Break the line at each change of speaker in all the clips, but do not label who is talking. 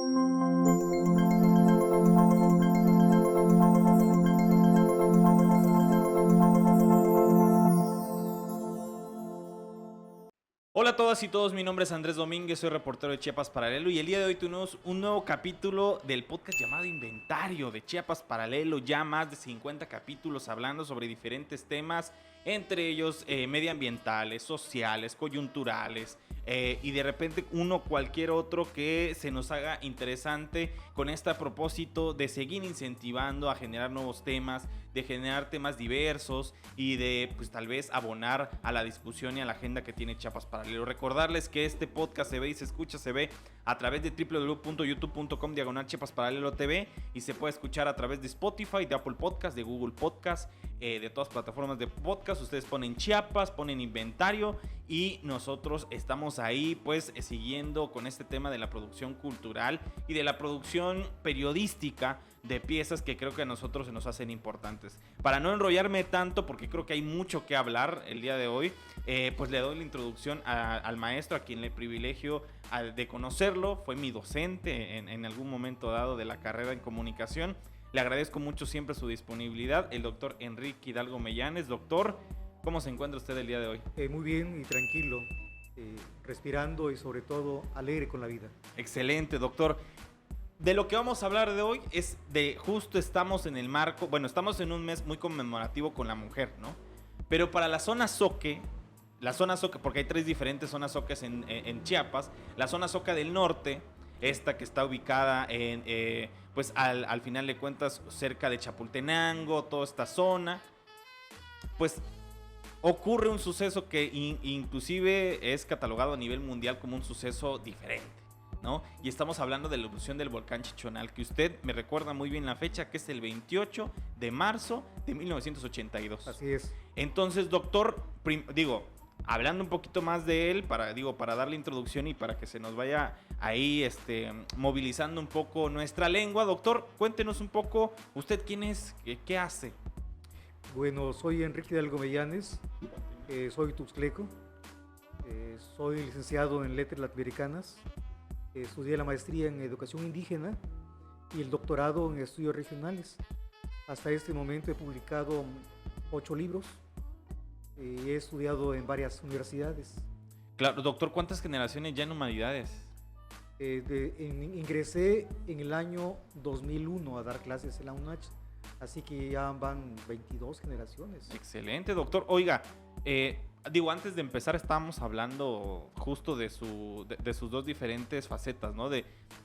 Hola a todas y todos, mi nombre es Andrés Domínguez, soy reportero de Chiapas Paralelo y el día de hoy tenemos un nuevo capítulo del podcast llamado Inventario de Chiapas Paralelo, ya más de 50 capítulos hablando sobre diferentes temas, entre ellos medioambientales, sociales, coyunturales y de repente uno cualquier otro que se nos haga interesante con este propósito de seguir incentivando a generar nuevos temas, de generar temas diversos y de pues tal vez abonar a la discusión y a la agenda que tiene Chiapas Paralelo. Recordarles que este podcast se ve y se escucha, se ve a través de www.youtube.com/Chiapas Paralelo TV y se puede escuchar a través de Spotify, de Apple Podcast, de Google Podcast, de todas las plataformas de podcast. Ustedes ponen Chiapas, ponen Inventario y nosotros estamos ahí pues siguiendo con este tema de la producción cultural y de la producción periodística de piezas que creo que a nosotros se nos hacen importantes. Para no enrollarme tanto, porque creo que hay mucho que hablar el día de hoy, pues le doy la introducción al maestro, a quien le privilegio de conocerlo. Fue mi docente en algún momento dado de la carrera en comunicación. Le agradezco mucho siempre su disponibilidad, el doctor Enrique Hidalgo Mellanes. Doctor, ¿cómo se encuentra usted el día de hoy?
Muy bien y tranquilo, respirando y sobre todo alegre con la vida.
Excelente, doctor. De lo que vamos a hablar de hoy es de justo estamos en el marco, bueno, estamos en un mes muy conmemorativo con la mujer, ¿no? Pero para la zona Zoque, porque hay tres diferentes zonas Zoques en Chiapas, la zona Zoque del norte, esta que está ubicada en, pues al final de cuentas cerca de Chapultenango, toda esta zona, pues ocurre un suceso que inclusive es catalogado a nivel mundial como un suceso diferente, ¿no? Y estamos hablando de la erupción del volcán Chichonal, que usted me recuerda muy bien la fecha, que es el 28 de marzo de 1982.
Así es.
Entonces, doctor, hablando un poquito más de él, para darle introducción y para que se nos vaya ahí movilizando un poco nuestra lengua, doctor, cuéntenos un poco, ¿usted quién es? ¿Qué hace?
Bueno, soy Enrique Hidalgo Mellanes, soy tuxtleco, soy licenciado en Letras Latinoamericanas, estudié la maestría en Educación Indígena y el doctorado en Estudios Regionales. Hasta este momento he publicado 8 libros y he estudiado en varias universidades.
Claro, doctor, ¿cuántas generaciones ya en humanidades?
Ingresé en el año 2001 a dar clases en la UNACH, así que ya van 22 generaciones.
Excelente, doctor. Oiga, antes de empezar estábamos hablando justo de sus dos diferentes facetas, ¿no?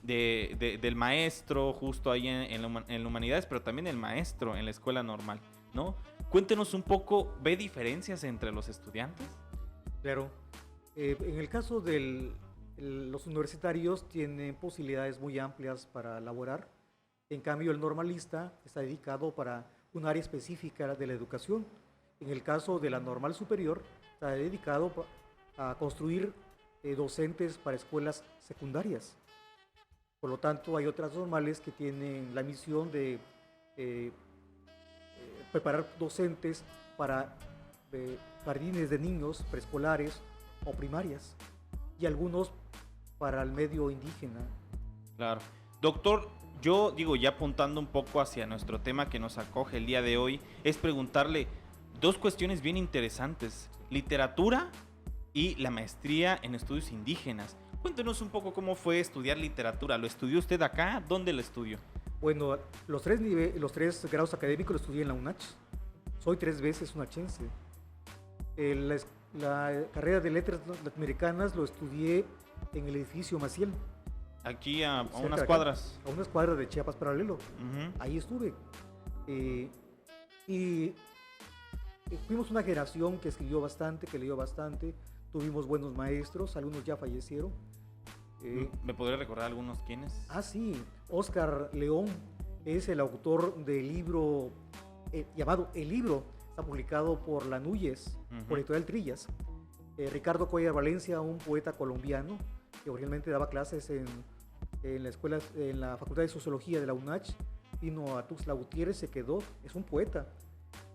Del maestro justo ahí en humanidades, pero también el maestro en la escuela normal, ¿no? Cuéntenos un poco, ¿ve diferencias entre los estudiantes?
Claro. En el caso de los universitarios tienen posibilidades muy amplias para laborar. En cambio, el normalista está dedicado para un área específica de la educación. En el caso de la normal superior, está dedicado a construir docentes para escuelas secundarias. Por lo tanto, hay otras normales que tienen la misión de preparar docentes para jardines de niños, preescolares o primarias, y algunos para el medio indígena.
Claro. Doctor, yo ya apuntando un poco hacia nuestro tema que nos acoge el día de hoy, es preguntarle dos cuestiones bien interesantes: literatura y la maestría en estudios indígenas. Cuéntenos un poco cómo fue estudiar literatura. ¿Lo estudió usted acá? ¿Dónde lo estudió?
Bueno, los tres grados académicos los estudié en la UNACH. Soy 3 veces unachense. La carrera de Letras Latinoamericanas lo estudié en el edificio Maciel.
Aquí a unas cuadras.
A unas cuadras de Chiapas Paralelo. Ahí estuve. Y fuimos una generación que escribió bastante, que leyó bastante. Tuvimos buenos maestros, algunos ya fallecieron.
¿Me podría recordar algunos quiénes?
Sí, Óscar León es el autor del libro llamado El Libro. Está publicado por La Núñez, por Editorial Trillas. Ricardo Cuellar Valencia, un poeta colombiano que originalmente daba clases en la Facultad de Sociología de la UNACH, vino a Tuxtla Gutiérrez, se quedó, es un poeta.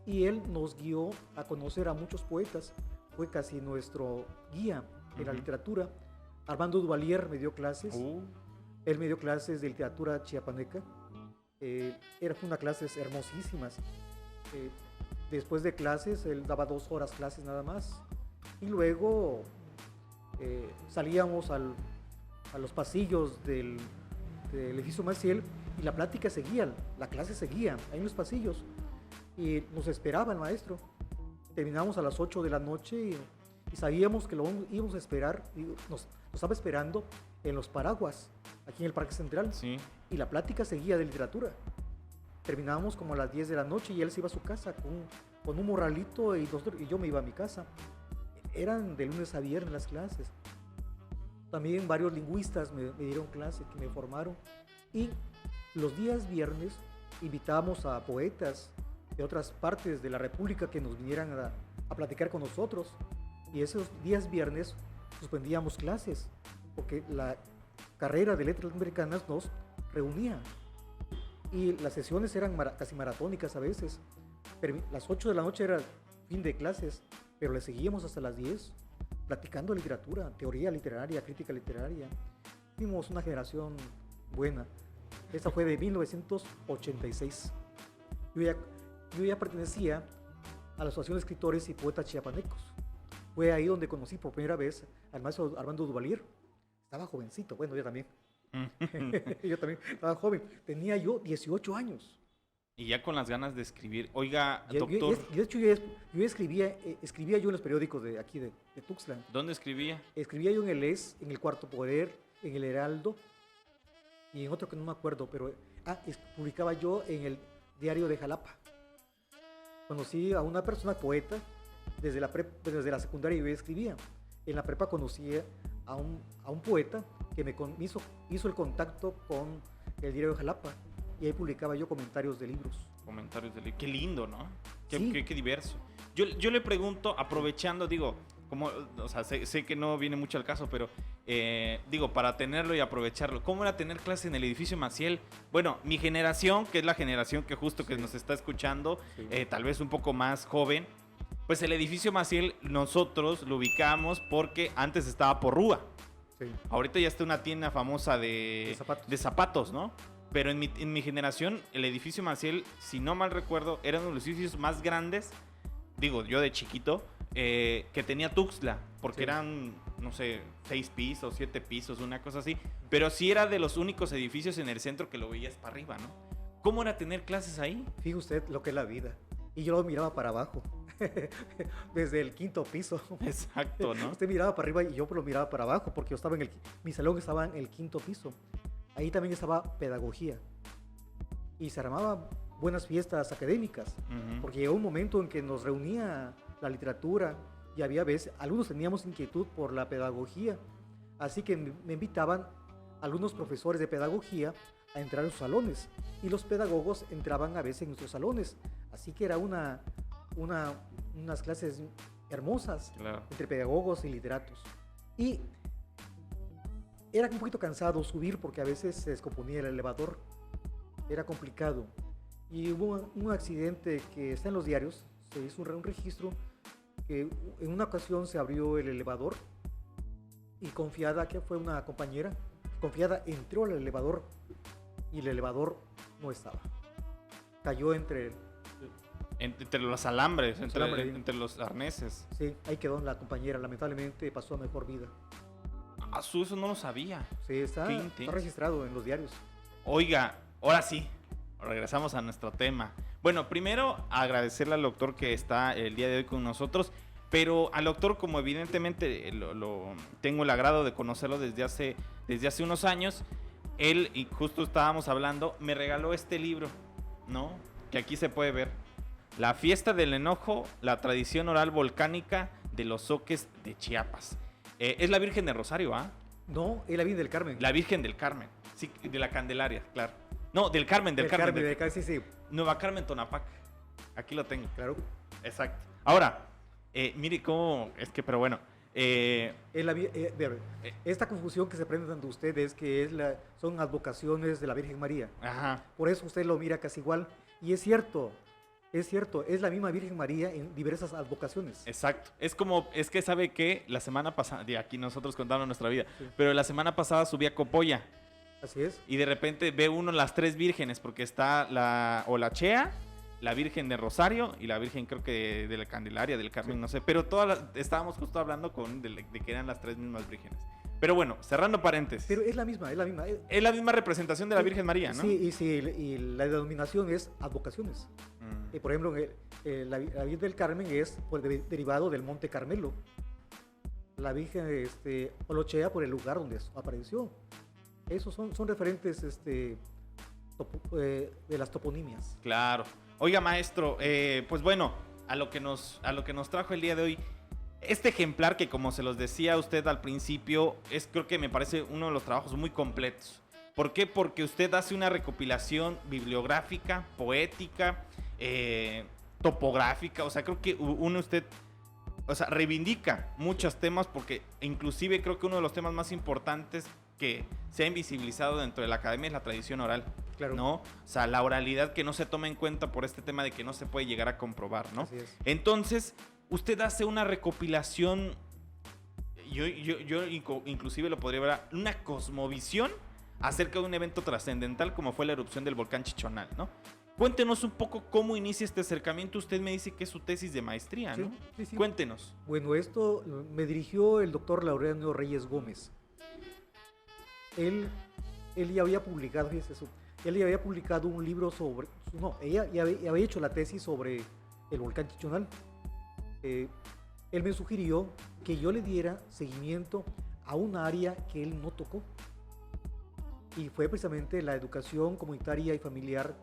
Y él nos guió a conocer a muchos poetas, fue casi nuestro guía en la literatura. Armando Duvalier me dio clases, Él me dio clases de literatura chiapaneca. Fue unas clases hermosísimas. Eh, Después de clases, él daba 2 horas clases nada más. Y luego salíamos a los pasillos del edificio Maciel y la plática seguía, la clase seguía ahí en los pasillos. Y nos esperaba el maestro. Terminamos a las 8 de la noche y sabíamos que lo íbamos a esperar. Y nos estaba esperando en los paraguas, aquí en el Parque Central.
Sí.
Y la plática seguía de literatura. Terminábamos como a las 10 de la noche y él se iba a su casa con un morralito y yo me iba a mi casa. Eran de lunes a viernes las clases. También varios lingüistas me dieron clase, que me formaron. Y los días viernes invitábamos a poetas de otras partes de la República que nos vinieran a platicar con nosotros. Y esos días viernes suspendíamos clases, porque la carrera de letras americanas nos reunía. Y las sesiones eran casi maratónicas a veces. Pero las 8 de la noche era fin de clases, pero le seguíamos hasta las 10, platicando literatura, teoría literaria, crítica literaria. Fuimos una generación buena. Esta fue de 1986. Yo ya pertenecía a la Asociación de Escritores y Poetas Chiapanecos. Fue ahí donde conocí por primera vez al maestro Armando Duvalier. Estaba jovencito, bueno, yo también. Yo también estaba joven. Tenía yo 18 años.
Y ya con las ganas de escribir. Oiga,
De
doctor,
hecho, yo escribía yo en los periódicos de aquí de Tuxtlan.
¿dónde escribía?
Escribía yo en el ES, en el Cuarto Poder, en el Heraldo y en otro que no me acuerdo, pero publicaba yo en el Diario de Jalapa. Conocí a una persona poeta desde desde la secundaria. Yo escribía. En la prepa conocí a un poeta que hizo el contacto con el Diario de Jalapa y ahí publicaba yo comentarios de libros.
Comentarios de libro. Qué lindo, ¿no?
Sí.
Qué diverso. Yo le pregunto, aprovechando, digo, como, o sea, sé que no viene mucho al caso, pero digo, para tenerlo y aprovecharlo, ¿cómo era tener clase en el edificio Maciel? Bueno, mi generación, que es la generación que justo que nos está escuchando,
Sí.
Tal vez un poco más joven, pues el edificio Maciel nosotros lo ubicamos porque antes estaba por Rúa.
Sí.
Ahorita ya está una tienda famosa de zapatos, ¿no? Pero en mi generación, el edificio Maciel, si no mal recuerdo, era uno de los edificios más grandes, digo, yo de chiquito, que tenía Tuxtla, porque
Sí.
eran, no sé, 6 pisos, 7 pisos, una cosa así. Pero sí era de los únicos edificios en el centro que lo veías para arriba, ¿no? ¿Cómo era tener clases ahí?
Fíjese usted lo que es la vida. Y yo lo miraba para abajo, desde el 5.º piso.
Exacto, ¿no?
Usted miraba para arriba y yo lo miraba para abajo, porque yo estaba mi salón estaba en el 5.º piso. Ahí también estaba pedagogía. Y se armaban buenas fiestas académicas,
Ujú.
porque llegó un momento en que nos reunía la literatura y había veces, algunos teníamos inquietud por la pedagogía. Así que me invitaban algunos profesores de pedagogía a entrar en sus salones. Y los pedagogos entraban a veces en nuestros salones. Así que era unas clases hermosas
Claro.
entre pedagogos y literatos. Y era un poquito cansado subir porque a veces se descomponía el elevador. Era complicado. Y hubo un accidente que está en los diarios. Se hizo un registro que en una ocasión se abrió el elevador y confiada, que fue una compañera, confiada entró al elevador y el elevador no estaba. Cayó entre
Los alambres,
alambre.
entre los arneses.
Sí, ahí quedó la compañera. Lamentablemente pasó a mejor vida.
Eso no lo sabía.
Sí, está
Qué intenso.
registrado en los diarios.
Oiga, ahora sí, regresamos a nuestro tema. Bueno, primero agradecerle al doctor que está el día de hoy con nosotros, pero al doctor, como evidentemente tengo el agrado de conocerlo desde hace unos años, él, y justo estábamos hablando, me regaló este libro, ¿no? Que aquí se puede ver. La fiesta del enojo, la tradición oral volcánica de los zoques de Chiapas. Es la Virgen de Rosario, ¿ah?
No, es la Virgen del Carmen.
La Virgen del Carmen, sí, de la Candelaria, claro. No, del Carmen.
Sí, sí,
Nueva Carmen, Tonapac. Aquí lo tengo.
claro.
Exacto. Ahora, mire cómo, es que, pero bueno.
Esta confusión que se prende ante ustedes, que son advocaciones de la Virgen María.
Ajá.
Por eso usted lo mira casi igual. Y es cierto, es la misma Virgen María en diversas advocaciones.
Exacto. Es que sabe que la semana pasada, de aquí nosotros contamos nuestra vida,
Sí.
pero la semana pasada subí a Copolla.
Así es.
Y de repente ve uno las 3 vírgenes, porque está la Chea, la Virgen de Rosario y la Virgen creo que de la Candelaria, del Carmen, no sé. Pero estábamos justo hablando de que eran las 3 mismas vírgenes. Pero bueno, cerrando paréntesis.
Pero es la misma, es la misma.
Es la misma representación de la Virgen María, ¿no?
Sí, y la denominación es advocaciones. Por ejemplo, la Virgen del Carmen es derivado del Monte Carmelo. La Virgen Olochea por el lugar donde apareció. Esos son referentes de las toponimias.
Claro. Oiga, maestro, pues bueno, a lo que nos trajo el día de hoy, este ejemplar que, como se los decía a usted al principio, creo que me parece uno de los trabajos muy completos. ¿Por qué? Porque usted hace una recopilación bibliográfica, poética, topográfica. O sea, creo que usted reivindica muchos temas, porque inclusive creo que uno de los temas más importantes que se ha invisibilizado dentro de la academia es la tradición oral.
Claro.
¿No? O sea, la oralidad que no se toma en cuenta por este tema de que no se puede llegar a comprobar, ¿no?
Así es.
Entonces, usted hace una recopilación, yo inclusive lo podría ver, una cosmovisión acerca de un evento trascendental como fue la erupción del volcán Chichonal, ¿no? Cuéntenos un poco cómo inicia este acercamiento. Usted me dice que es su tesis de maestría, ¿no?
Sí.
Cuéntenos.
Bueno, esto me dirigió el doctor Laureano Reyes Gómez. Él ya había publicado, fíjese eso, él ya había publicado un libro sobre, no, ella ya había hecho la tesis sobre el volcán Chichonal. Él me sugirió que yo le diera seguimiento a un área que él no tocó, y fue precisamente la educación comunitaria y familiar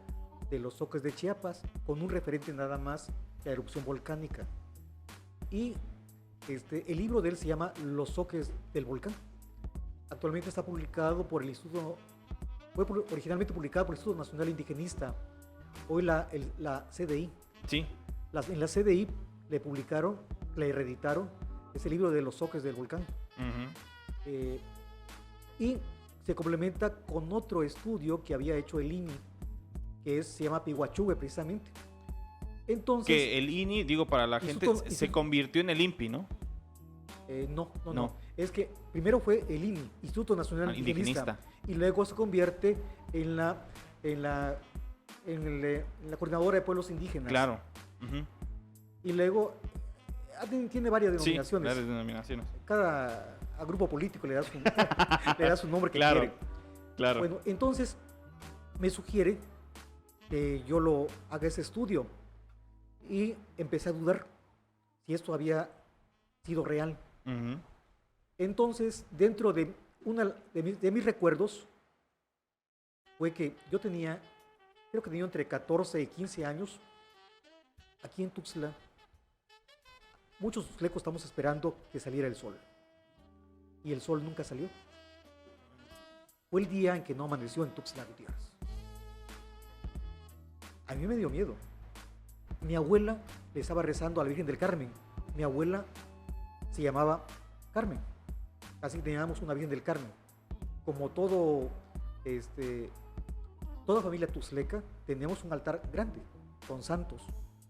de los Zoques de Chiapas, con un referente nada más, la erupción volcánica. Y el libro de él se llama Los Zoques del Volcán. Actualmente está publicado por el Instituto, originalmente publicado por el Instituto Nacional Indigenista, hoy la CDI.
Sí.
En la CDI le reeditaron ese libro de Los Zoques del Volcán. Y se complementa con otro estudio que había hecho el INI, que se llama Pihuachube, precisamente. Entonces,
que el INI, digo para la gente, se convirtió en el INPI, ¿no?
No. Es que primero fue el INI, Instituto Nacional Indigenista, y luego se convierte en la Coordinadora de Pueblos Indígenas.
Claro.
Y luego tiene varias denominaciones.
Sí, varias denominaciones.
Cada grupo político le da su nombre que quiere.
Claro.
Bueno, entonces me sugiere que yo lo haga ese estudio, y empecé a dudar si esto había sido real. Entonces, dentro de mis recuerdos, fue que creo que tenía entre 14 y 15 años, aquí en Tuxtla. Muchos tuxtlecos estamos esperando que saliera el sol, y el sol nunca salió. Fue el día en que no amaneció en Tuxtla Gutiérrez. A mí me dio miedo. Mi abuela le estaba rezando a la Virgen del Carmen. Mi abuela se llamaba Carmen, así que teníamos una Virgen del Carmen. Como toda familia tuxtleca, teníamos un altar grande, con santos,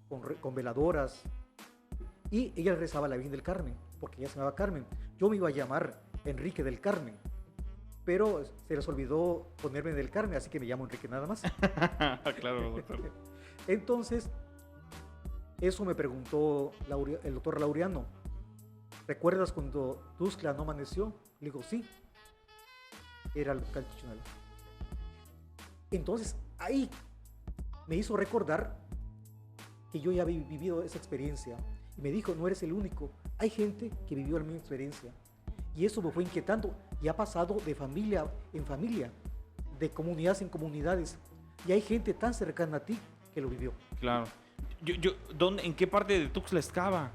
con veladoras, y ella rezaba a la Virgen del Carmen, porque ella se llamaba Carmen. Yo me iba a llamar Enrique del Carmen, pero se les olvidó ponerme del Carmen, así que me llamo Enrique nada más.
Claro, doctor.
Entonces, eso me preguntó el doctor Laureano. ¿Recuerdas cuando Tuxtla no amaneció? Le digo, sí, era el volcán Chichonal. Entonces, ahí me hizo recordar que yo ya había vivido esa experiencia. Y me dijo, no eres el único, hay gente que vivió la misma experiencia. Y eso me fue inquietando, y ha pasado de familia en familia, de comunidades en comunidades. Y hay gente tan cercana a ti que lo vivió.
Claro. ¿En qué parte de Tuxtla estaba?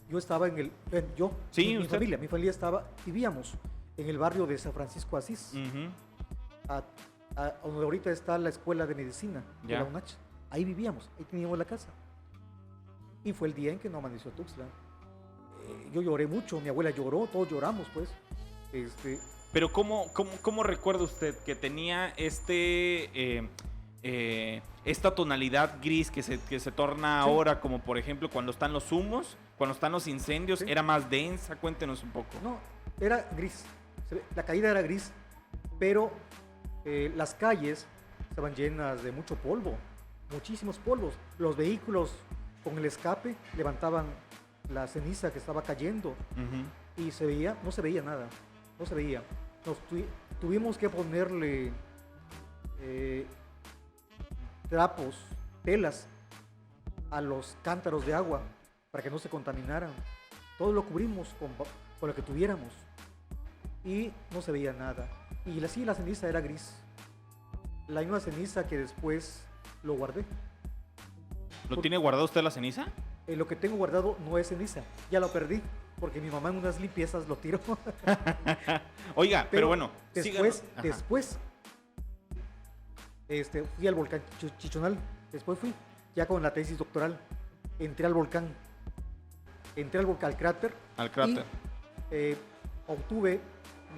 Yo estaba mi familia vivíamos en el barrio de San Francisco Asís, donde ahorita está la escuela de medicina de la UNACH. Ahí vivíamos, ahí teníamos la casa. Y fue el día en que no amaneció Tuxtla. Yo lloré mucho, mi abuela lloró, todos lloramos, pues.
Pero ¿cómo recuerda usted que tenía esta tonalidad gris que se torna ahora, como por ejemplo cuando están los humos, cuando están los incendios? ¿Era más densa? Cuéntenos un poco.
No, era gris. La caída era gris, pero Las calles estaban llenas de mucho polvo, muchísimos polvos. Los vehículos con el escape levantaban la ceniza que estaba cayendo y se veía, no se veía nada, no se veía. Tuvimos que ponerle trapos, telas a los cántaros de agua para que no se contaminaran. Todo lo cubrimos con lo que tuviéramos y no se veía nada. Y así la ceniza era gris. La misma ceniza que después lo guardé.
¿Lo tiene guardado usted la ceniza?
Lo que tengo guardado no es ceniza, ya lo perdí porque mi mamá en unas limpiezas lo tiró.
Oiga, pero bueno,
después fui al volcán Chichonal, después fui ya con la tesis doctoral, entré al volcán, al cráter.
Al cráter.
Y obtuve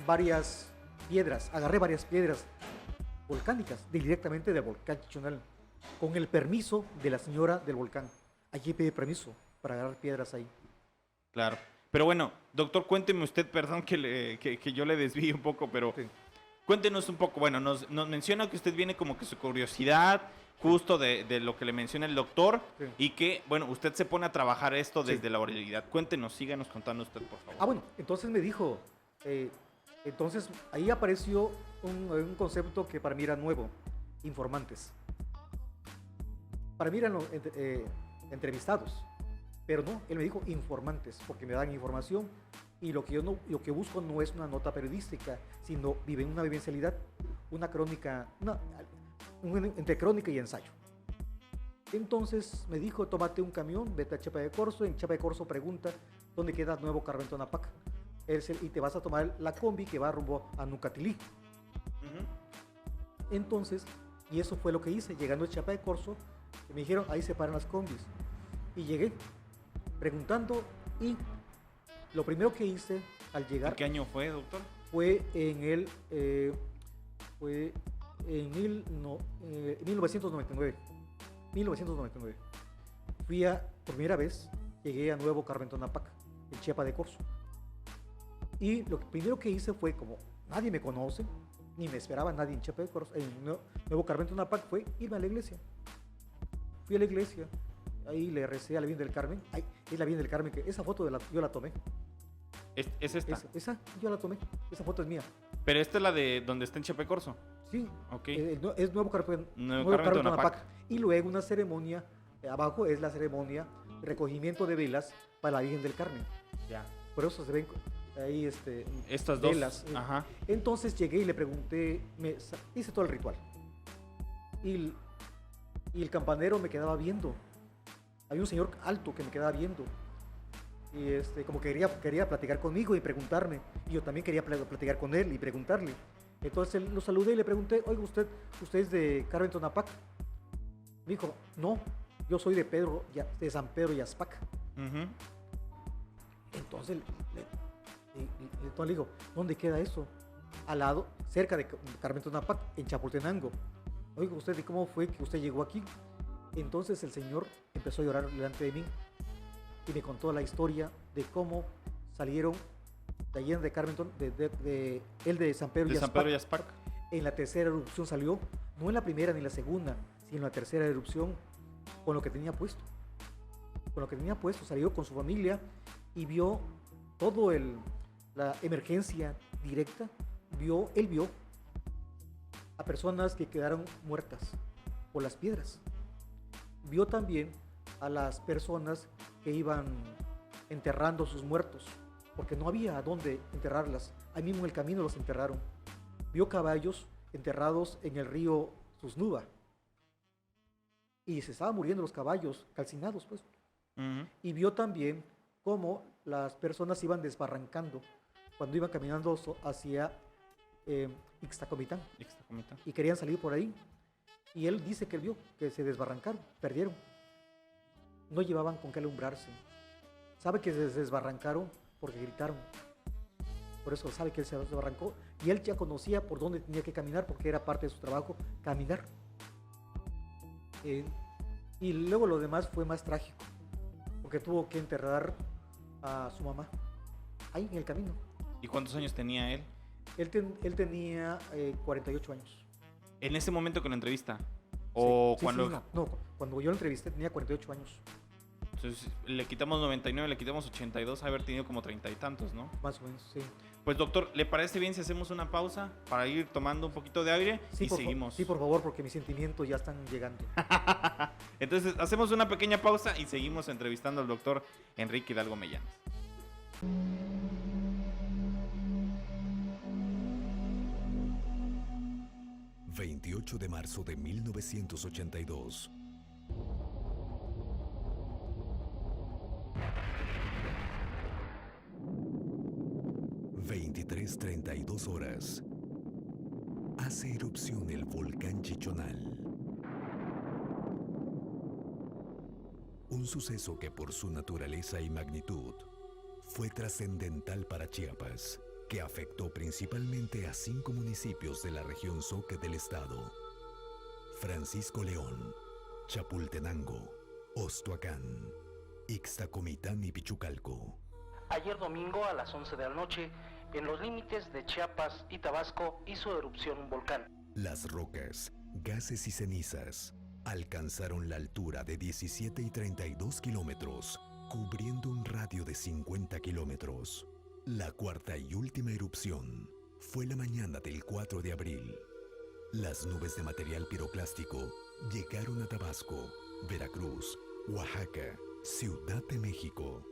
varias piedras, agarré varias piedras volcánicas directamente del volcán Chichonal, con el permiso de la señora del volcán. Allí pedí permiso para agarrar piedras ahí.
Claro. Pero bueno, doctor, cuénteme usted, perdón que yo le desvíe un poco, pero sí. Cuéntenos un poco. Bueno, nos menciona que usted viene como que su curiosidad, justo de lo que le menciona el doctor, sí. Y que, bueno, usted se pone a trabajar esto desde sí. La oralidad. Cuéntenos, síganos contando usted, por favor.
Bueno, entonces me dijo, entonces ahí apareció un concepto que para mí era nuevo, informantes. Para mí eran entrevistados, pero no, él me dijo informantes, porque me dan información y lo que busco no es una nota periodística, sino una vivencialidad, una crónica, entre crónica y ensayo. Entonces me dijo, tómate un camión, vete a Chiapa de Corzo, en Chiapa de Corzo pregunta dónde queda Nuevo Carvento Anapac, y te vas a tomar la combi que va rumbo a Nucatilí. Entonces, y eso fue lo que hice, llegando a Chiapa de Corzo, me dijeron, ahí se paran las combis, y llegué preguntando, y lo primero que hice al llegar...
¿En qué año fue, doctor?
Fue en 1999. 1999. Por primera vez, llegué a Nuevo Carvento Anapac, en Chiapa de Corzo. Y lo primero que hice fue, como nadie me conoce, ni me esperaba nadie en Chiapa de Corzo, en Nuevo Carvento Anapac, fue irme a la iglesia. Fui a la iglesia, ahí le recé a la Virgen del Carmen. Ahí, es la Virgen del Carmen, que esa foto yo la tomé.
¿Es esta?
Esa yo la tomé, esa foto es mía.
¿Pero esta es la de donde está en Chiapa de Corzo?
Sí,
okay.
Es Nuevo Carvento Anapac. Y luego una ceremonia, abajo es la ceremonia de recogimiento de velas para la Virgen del Carmen.
Ya.
Por eso se ven ahí
estas
velas.
Dos. Ajá.
Entonces llegué y le pregunté, hice todo el ritual. Y el campanero me quedaba viendo. Había un señor alto que me quedaba viendo. Y como que quería platicar conmigo y preguntarme. Y yo también quería platicar con él y preguntarle. Entonces lo saludé y le pregunté, oiga, ¿usted es de Carvento Anapac? Me dijo, no, yo soy de San Pedro Yazpac. Entonces le digo, ¿dónde queda eso? Al lado, cerca de Carvento Anapac, en Chapultenango. Oiga, ¿usted y cómo fue que usted llegó aquí? Entonces el señor empezó a llorar delante de mí y me contó la historia de cómo salieron de allí de Carvento, él de San Pedro
Yazpac.
En la tercera erupción salió, no en la primera ni la segunda, sino en la tercera erupción, con lo que tenía puesto. Con lo que tenía puesto, salió con su familia y vio todo la emergencia directa. Él vio a personas que quedaron muertas por las piedras. Vio también a las personas que iban enterrando sus muertos, porque no había a dónde enterrarlas. Ahí mismo en el camino los enterraron. Vio caballos enterrados en el río Susnuba. Y se estaban muriendo los caballos, calcinados, pues. Y vio también cómo las personas iban desbarrancando cuando iban caminando hacia Ixtacomitán. Y querían salir por ahí. Y él dice que él vio que se desbarrancaron, perdieron. No llevaban con qué alumbrarse. Sabe que se desbarrancaron porque gritaron. Por eso sabe que él se desbarrancó. Y él ya conocía por dónde tenía que caminar porque era parte de su trabajo, caminar. Y luego lo demás fue más trágico. Porque tuvo que enterrar a su mamá ahí en el camino.
¿Y cuántos años tenía él?
Él tenía 48 años.
¿En ese momento con la entrevista? ¿O
Sí,
cuando...?
sí, no, cuando yo lo entrevisté tenía 48 años,
Entonces, le quitamos 99, le quitamos 82, haber tenido como 30 y tantos, ¿no?
más o menos, sí.
Pues doctor, ¿le parece bien si hacemos una pausa para ir tomando un poquito de aire
Sí,
y seguimos?
Sí, por favor, porque mis sentimientos ya están llegando.
Entonces, hacemos una pequeña pausa y seguimos entrevistando al doctor Enrique Hidalgo Mellanes.
28 de marzo de 1982. ...23:32. Hace erupción el volcán Chichonal. Un suceso que por su naturaleza y magnitud fue trascendental para Chiapas, que afectó principalmente a 5 municipios de la región Soque del estado: Francisco León, Chapultenango, Ostoacán, Ixtacomitán y Pichucalco.
Ayer domingo a las 11 de la noche, en los límites de Chiapas y Tabasco, hizo erupción un volcán.
Las rocas, gases y cenizas alcanzaron la altura de 17 y 32 kilómetros, cubriendo un radio de 50 kilómetros. La cuarta y última erupción fue la mañana del 4 de abril. Las nubes de material piroclástico llegaron a Tabasco, Veracruz, Oaxaca, Ciudad de México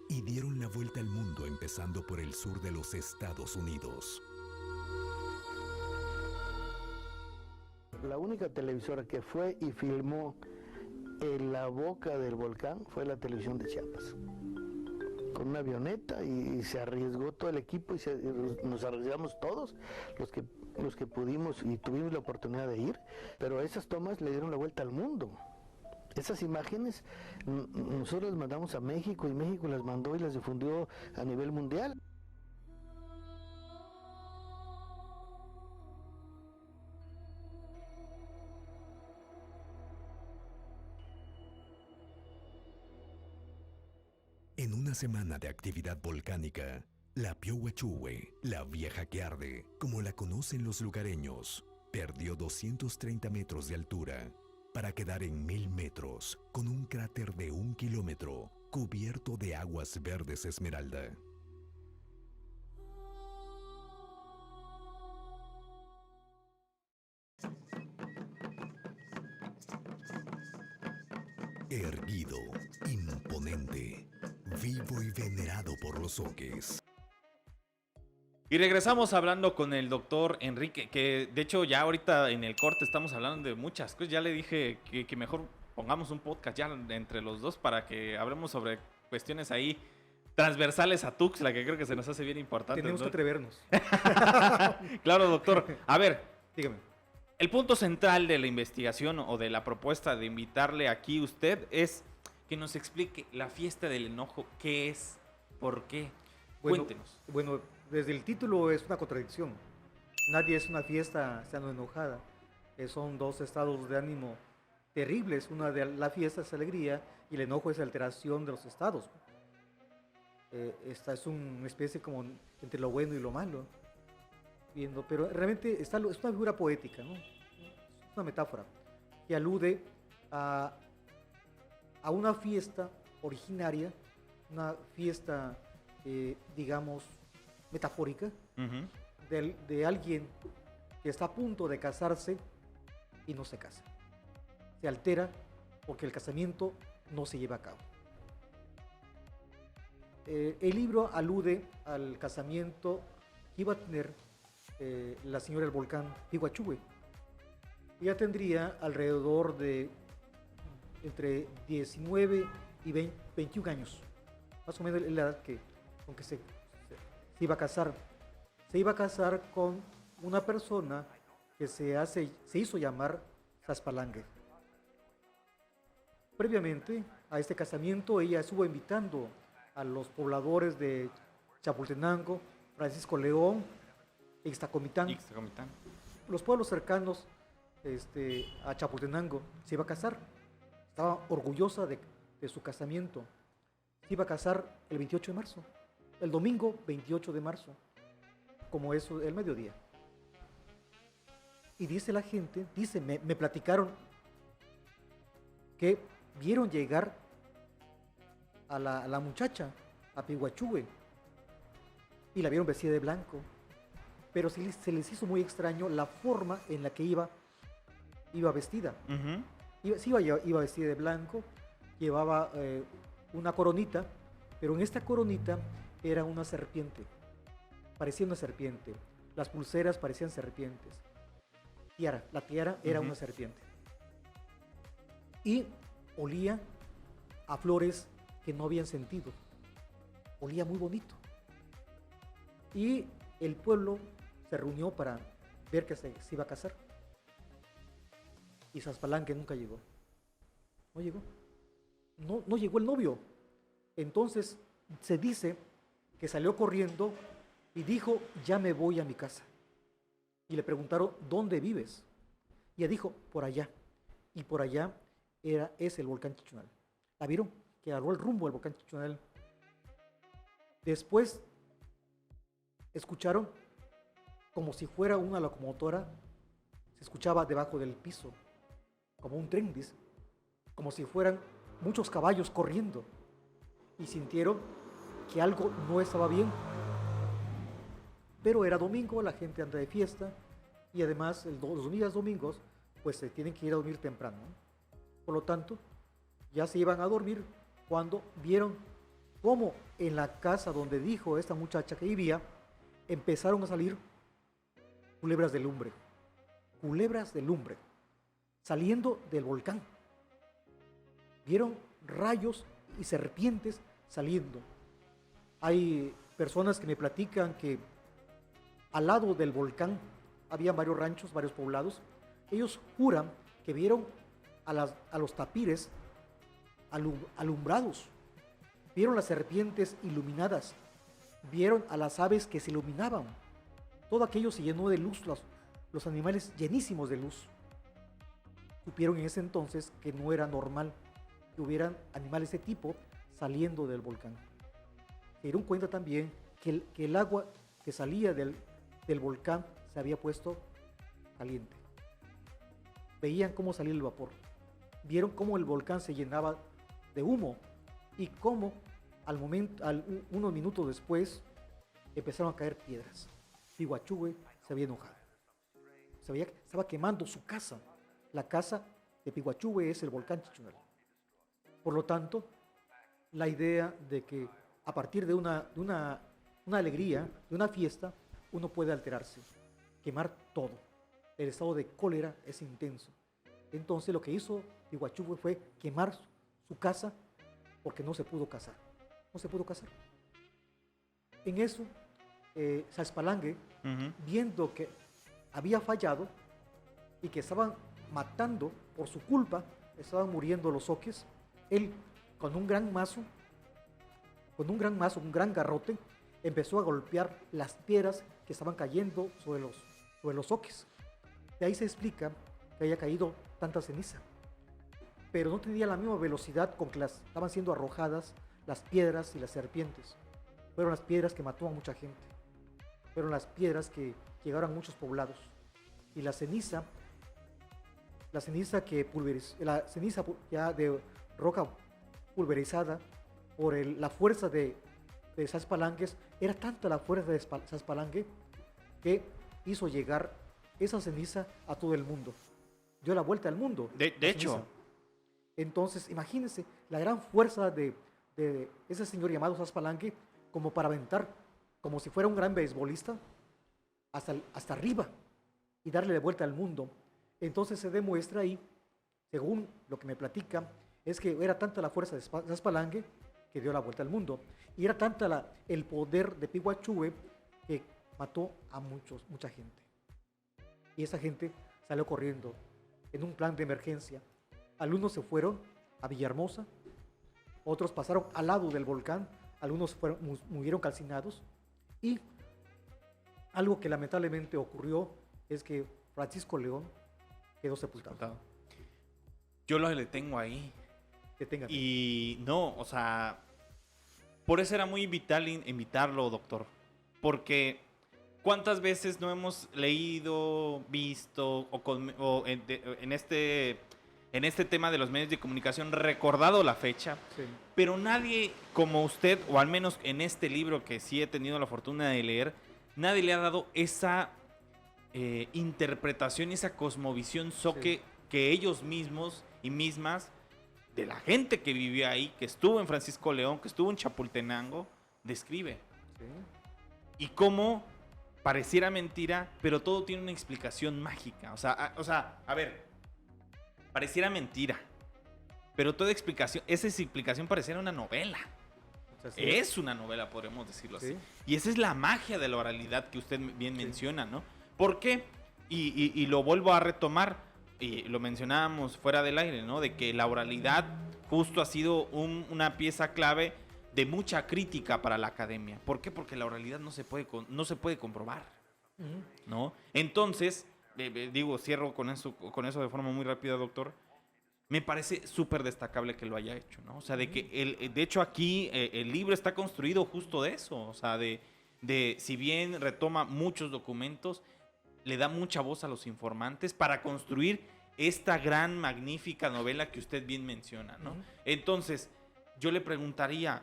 y dieron la vuelta al mundo, empezando por el sur de los Estados Unidos.
La única televisora que fue y filmó en la boca del volcán fue la televisión de Chiapas, con una avioneta, y se arriesgó todo el equipo y nos arriesgamos todos los que pudimos y tuvimos la oportunidad de ir, pero esas tomas le dieron la vuelta al mundo. Esas imágenes nosotros las mandamos a México y México las mandó y las difundió a nivel mundial.
En una semana de actividad volcánica, la Piohuachúhue, la vieja que arde, como la conocen los lugareños, perdió 230 metros de altura para quedar en 1000 metros, con un cráter de 1 kilómetro cubierto de aguas verdes esmeralda. Erguido, imponente, vivo y venerado por los Soques.
Y regresamos hablando con el doctor Enrique, que de hecho ya ahorita en el corte estamos hablando de muchas cosas. Ya le dije que mejor pongamos un podcast ya entre los dos para que hablemos sobre cuestiones ahí transversales a Tuxtla, que creo que se nos hace bien importante.
Tenemos que
¿no?
atrevernos.
Claro, doctor. A ver,
Dígame.
el punto central de la investigación o de la propuesta de invitarle aquí usted es que nos explique la fiesta del enojo, qué es, por qué. Cuéntenos.
Bueno, desde el título es una contradicción. Nadie es una fiesta estando enojada. Son dos estados de ánimo terribles. Una de la fiesta es alegría y el enojo es alteración de los estados. Esta es una especie como entre lo bueno y lo malo. Pero realmente es una figura poética, ¿no? Es una metáfora que alude a una fiesta originaria, una fiesta, digamos, metafórica, de alguien que está a punto de casarse y no se casa. Se altera porque el casamiento no se lleva a cabo. El libro alude al casamiento que iba a tener la señora del volcán Piohuachúhue. Ella tendría alrededor de entre 19 y 21 años, más o menos la edad con que se iba a casar. Se iba a casar con una persona que se hizo llamar Zaspalangue. Previamente a este casamiento, ella estuvo invitando a los pobladores de Chapultenango, Francisco León, Ixtacomitán, los pueblos cercanos a Chapultenango. Se iba a casar. Estaba orgullosa de su casamiento. Se iba a casar el 28 de marzo, el domingo 28 de marzo, como eso, el mediodía. Y dice la gente, me platicaron que vieron llegar a la muchacha, a Pihuachue, y la vieron vestida de blanco. Pero se les hizo muy extraño la forma en la que iba vestida. Iba vestida de blanco, llevaba una coronita, pero en esta coronita era una serpiente. Parecía una serpiente. Las pulseras parecían serpientes. La tiara era una serpiente. Y olía a flores que no habían sentido. Olía muy bonito. Y el pueblo se reunió para ver que se iba a casar. Y Saspalanque nunca llegó. No llegó. No llegó el novio. Entonces se dice que salió corriendo y dijo, ya me voy a mi casa. Y le preguntaron, ¿dónde vives? Y ella dijo, por allá. Y por allá es el volcán Chichunal. ¿La vieron? Que agarró el rumbo del volcán Chichunal. Después escucharon como si fuera una locomotora, se escuchaba debajo del piso, como un tren, dice, como si fueran muchos caballos corriendo, y sintieron que algo no estaba bien. Pero era domingo, la gente anda de fiesta, y además los días domingos pues se tienen que ir a dormir temprano, ¿no? Por lo tanto, ya se iban a dormir cuando vieron cómo en la casa donde dijo esta muchacha que vivía, empezaron a salir culebras de lumbre, saliendo del volcán. Vieron rayos y serpientes saliendo. Hay personas que me platican que al lado del volcán había varios ranchos, varios poblados. Ellos juran que vieron a los tapires alumbrados, vieron las serpientes iluminadas, vieron a las aves que se iluminaban. Todo aquello se llenó de luz, los animales llenísimos de luz. Supieron en ese entonces que no era normal que hubieran animales de ese tipo saliendo del volcán. Se dieron cuenta también que el agua que salía del volcán se había puesto caliente. Veían cómo salía el vapor. Vieron cómo el volcán se llenaba de humo y cómo unos minutos después empezaron a caer piedras. Pihuachue se había enojado. Estaba quemando su casa. La casa de Pihuachue es el volcán Chichunal. Por lo tanto, la idea de que a partir de una alegría, de una fiesta, uno puede alterarse, quemar todo. El estado de cólera es intenso. Entonces lo que hizo Pihuachue fue quemar su casa porque no se pudo casar. No se pudo casar. En eso, Saspalangue, viendo que había fallado y que estaban matando por su culpa, estaban muriendo los soques, él con un gran mazo, un gran garrote, empezó a golpear las piedras que estaban cayendo sobre los soques. De ahí se explica que haya caído tanta ceniza. Pero no tenía la misma velocidad con que estaban siendo arrojadas las piedras y las serpientes. Fueron las piedras que mató a mucha gente. Fueron las piedras que llegaron a muchos poblados. Y la ceniza ya de roca pulverizada por la fuerza de Saspalangues, era tanta la fuerza de Saspalangue que hizo llegar esa ceniza a todo el mundo. Dio la vuelta al mundo.
De hecho.
Entonces, imagínense la gran fuerza de ese señor llamado Saspalangue, como para aventar, como si fuera un gran beisbolista, hasta arriba y darle la vuelta al mundo. Entonces se demuestra ahí, según lo que me platican, es que era tanta la fuerza de Saspalangue que dio la vuelta al mundo. Y era tanta el poder de Pihuachue que mató a mucha gente. Y esa gente salió corriendo en un plan de emergencia. Algunos se fueron a Villahermosa, otros pasaron al lado del volcán, algunos murieron calcinados. Y algo que lamentablemente ocurrió es que Francisco León quedó sepultado.
Yo lo le tengo ahí.
Deténgame.
Y no, o sea, por eso era muy vital invitarlo, doctor. Porque ¿Cuántas veces no hemos leído, visto en este tema de los medios de comunicación recordado la fecha?
Sí.
Pero nadie como usted, o al menos en este libro que sí he tenido la fortuna de leer, nadie le ha dado esa interpretación y esa cosmovisión soque que ellos mismos y mismas, de la gente que vivió ahí, que estuvo en Francisco León, que estuvo en Chapultenango, describe.
Sí.
Y cómo pareciera mentira, pero todo tiene una explicación mágica. O sea, a ver, pareciera mentira, pero toda esa explicación pareciera una novela.
O sea, sí.
Es una novela, podemos decirlo así.
Sí.
Y esa es la magia de la oralidad que usted bien menciona, ¿no? ¿Por qué? Y lo vuelvo a retomar, y lo mencionábamos fuera del aire, ¿no? De que la oralidad justo ha sido una pieza clave de mucha crítica para la academia. ¿Por qué? Porque la oralidad no se puede comprobar,
Ujú.
¿no? Entonces, cierro con eso de forma muy rápida, doctor. Me parece súper destacable que lo haya hecho, ¿no? O sea, de que de hecho aquí el libro está construido justo de eso, o sea, de si bien retoma muchos documentos, le da mucha voz a los informantes para construir esta gran, magnífica novela que usted bien menciona, ¿no?
Ujú.
Entonces, yo le preguntaría,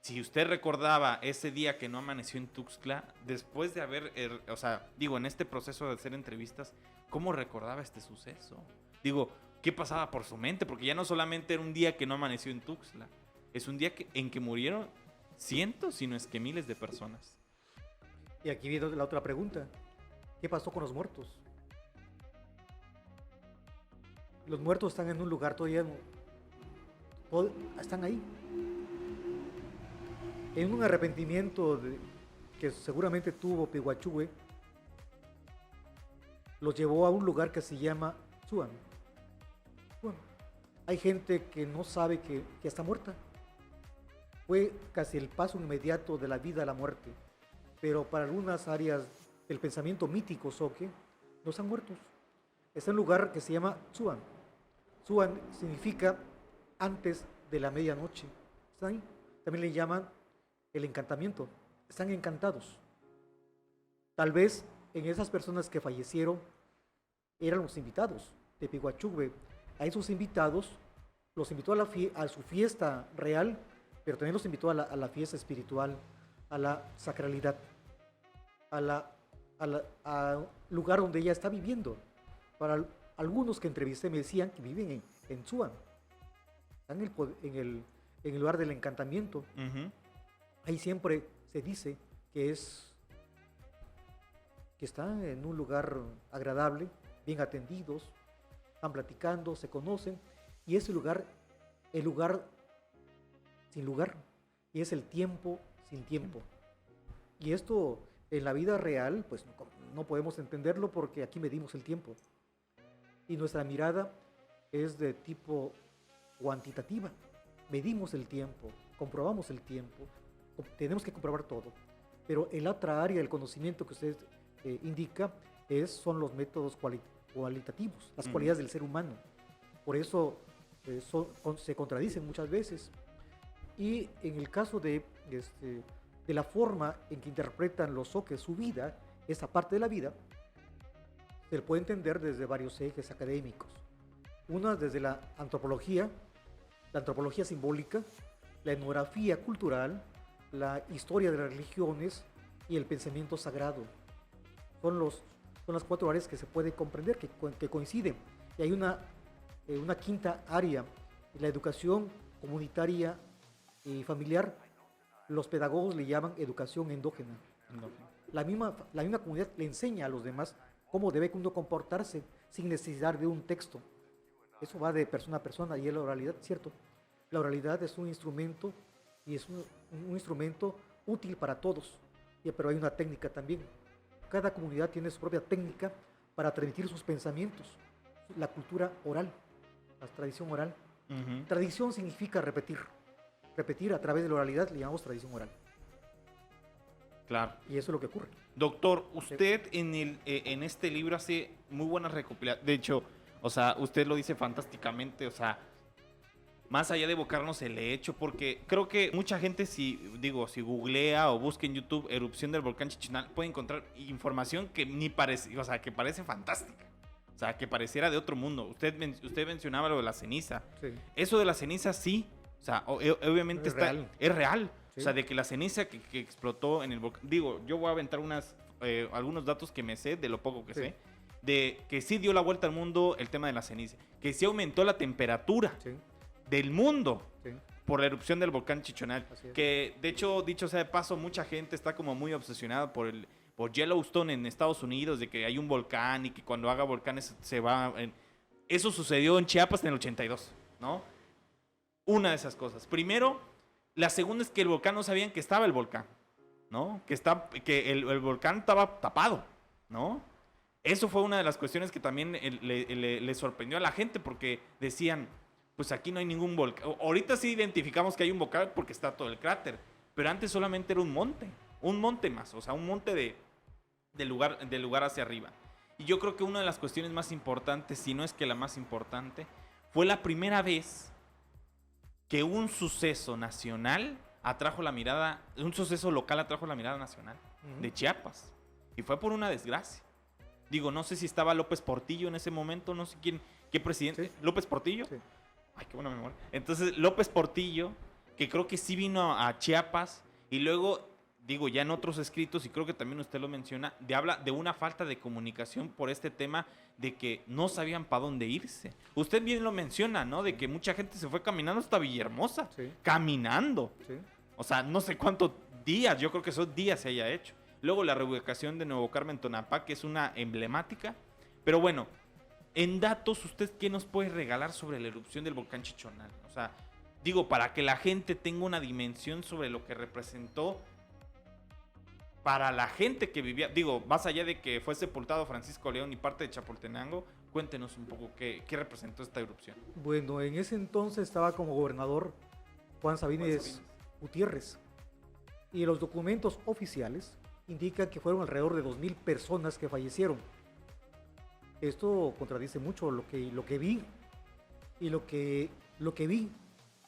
si usted recordaba ese día que no amaneció en Tuxtla, después de haber, en este proceso de hacer entrevistas, ¿cómo recordaba este suceso? ¿Qué pasaba por su mente? Porque ya no solamente era un día que no amaneció en Tuxtla, es un día en que murieron cientos, si no es que miles de personas.
Y aquí viene la otra pregunta. ¿Qué pasó con los muertos? Los muertos están en un lugar todavía... Están ahí. En un arrepentimiento que seguramente tuvo Pihuachue, los llevó a un lugar que se llama Suan. Hay gente que no sabe que está muerta. Fue casi el paso inmediato de la vida a la muerte. Pero para algunas áreas del pensamiento mítico soque, no están muertos. Está en un lugar que se llama Suan. Suan significa antes de la medianoche. ¿Están ahí? También le llaman el encantamiento. Están encantados. Tal vez en esas personas que fallecieron eran los invitados de Pihuachue. A esos invitados los invitó a su fiesta real, pero también los invitó a la fiesta espiritual, a la sacralidad, a lugar donde ella está viviendo. Para algunos que entrevisté me decían que viven en Suan, están en el lugar del encantamiento.
Uh-huh.
Ahí siempre se dice que están en un lugar agradable, bien atendidos, están platicando, se conocen, y es el lugar sin lugar, y es el tiempo sin tiempo. Y esto en la vida real, pues no podemos entenderlo porque aquí medimos el tiempo. Y nuestra mirada es de tipo cuantitativa. Medimos el tiempo, comprobamos el tiempo, tenemos que comprobar todo. Pero el otra área del conocimiento que usted indica son los métodos cualitativos, las cualidades del ser humano. Por eso se contradicen muchas veces. Y en el caso de la forma en que interpretan los soques su vida, esa parte de la vida, se le puede entender desde varios ejes académicos. Una desde la antropología simbólica, la etnografía cultural, la historia de las religiones y el pensamiento sagrado. Son las cuatro áreas que se puede comprender, que coinciden. Y hay una quinta área, la educación comunitaria y familiar. Los pedagogos le llaman educación endógena. La misma comunidad le enseña a los demás cómo debe uno comportarse sin necesidad de un texto. Eso va de persona a persona y es la oralidad, ¿cierto? La oralidad es un instrumento y es un instrumento útil para todos, pero hay una técnica también. Cada comunidad tiene su propia técnica para transmitir sus pensamientos. La cultura oral, la tradición oral.
Uh-huh.
Tradición significa repetir. Repetir a través de la oralidad le llamamos tradición oral.
Claro.
Y eso es lo que ocurre.
Doctor, usted en este libro hace muy buenas recopilaciones. De hecho, usted lo dice fantásticamente. más allá de evocarnos el hecho, porque creo que mucha gente si googlea o busca en YouTube erupción del volcán Chichonal, puede encontrar información que ni parece, o sea, que parece fantástica. O sea, que pareciera de otro mundo. Usted mencionaba lo de la ceniza.
Sí.
Eso de la ceniza sí. O sea, obviamente
Es real.
es real.
Sí.
O sea, de que la ceniza que explotó en el volcán. Digo, yo voy a aventar algunos datos que me sé, de lo poco que
Sí.
sé. De que sí dio la vuelta al mundo el tema de la ceniza. Que sí aumentó la temperatura
Sí,
del mundo
sí.
por la erupción del volcán Chichonal.
Así es.
Que de hecho, dicho sea de paso, mucha gente está como muy obsesionada por Yellowstone en Estados Unidos, de que hay un volcán y que cuando haga volcanes se va... Eso sucedió en Chiapas en el 82, ¿no? Una de esas cosas. Primero, la segunda es que el volcán no sabían que estaba el volcán, ¿no? Que el volcán estaba tapado, ¿no? Eso fue una de las cuestiones que también le sorprendió a la gente porque decían, pues aquí no hay ningún volcán. Ahorita sí identificamos que hay un volcán porque está todo el cráter, pero antes solamente era un monte más, o sea, un monte del lugar hacia arriba. Y yo creo que una de las cuestiones más importantes, si no es que la más importante, fue la primera vez que un suceso nacional atrajo la mirada, un suceso local atrajo la mirada nacional de Chiapas. Y fue por una desgracia. Digo, no sé si estaba López Portillo en ese momento, no sé qué presidente.
Sí.
¿López Portillo?
Sí.
Ay, qué buena memoria. Entonces, López Portillo, que creo que sí vino a Chiapas, y luego, digo, ya en otros escritos, y creo que también usted lo menciona, habla de una falta de comunicación por este tema de que no sabían para dónde irse. Usted bien lo menciona, ¿no? De que mucha gente se fue caminando hasta Villahermosa.
Sí.
Caminando.
Sí.
O sea, no sé cuántos días, yo creo que esos días se haya hecho. Luego la reubicación de Nuevo Carmen Tonapá, que es una emblemática. Pero bueno, en datos, ¿usted qué nos puede regalar sobre la erupción del volcán Chichonal? O sea, digo, para que la gente tenga una dimensión sobre lo que representó para la gente que vivía. Digo, más allá de que fue sepultado Francisco León y parte de Chapultenango, cuéntenos un poco qué representó esta erupción.
Bueno, en ese entonces estaba como gobernador Juan Sabines Gutiérrez. Y los documentos oficiales indican que fueron alrededor de 2,000 personas que fallecieron. Esto contradice mucho lo que vi. Y lo que vi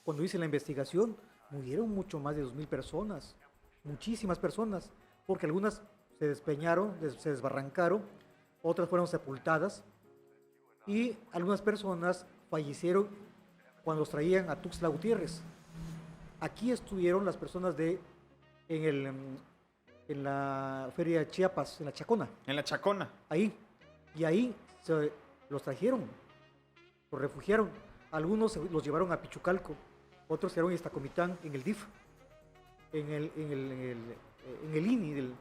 cuando hice la investigación, murieron mucho más de 2,000 personas. Muchísimas personas. Porque algunas se despeñaron, se desbarrancaron, otras fueron sepultadas. Y algunas personas fallecieron cuando los traían a Tuxtla Gutiérrez. Aquí estuvieron las personas en la feria de Chiapas, en la Chacona.
En la Chacona.
Ahí. Y ahí los trajeron, los refugiaron. Algunos los llevaron a Pichucalco, otros quedaron en Iztacomitán, en el DIF, en el INI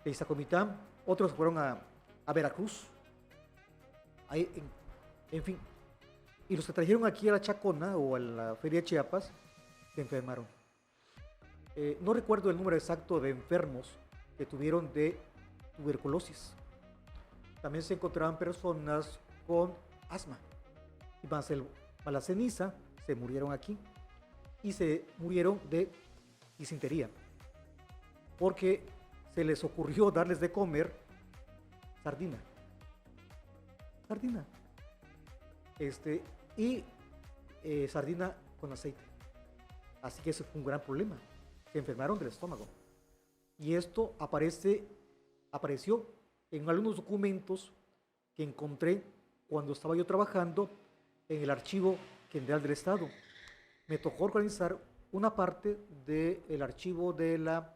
de Iztacomitán, otros fueron a Veracruz. Ahí, en fin. Y los que trajeron aquí a la Chacona o a la feria de Chiapas se enfermaron. No recuerdo el número exacto de enfermos que tuvieron de tuberculosis. También se encontraban personas con asma. Y más la ceniza se murieron aquí. Y se murieron de disentería. Porque se les ocurrió darles de comer sardina. Sardina. Sardina con aceite. Así que ese fue un gran problema. Se enfermaron del estómago. Y esto apareció en algunos documentos que encontré cuando estaba yo trabajando en el Archivo General del Estado. Me tocó organizar una parte del archivo de la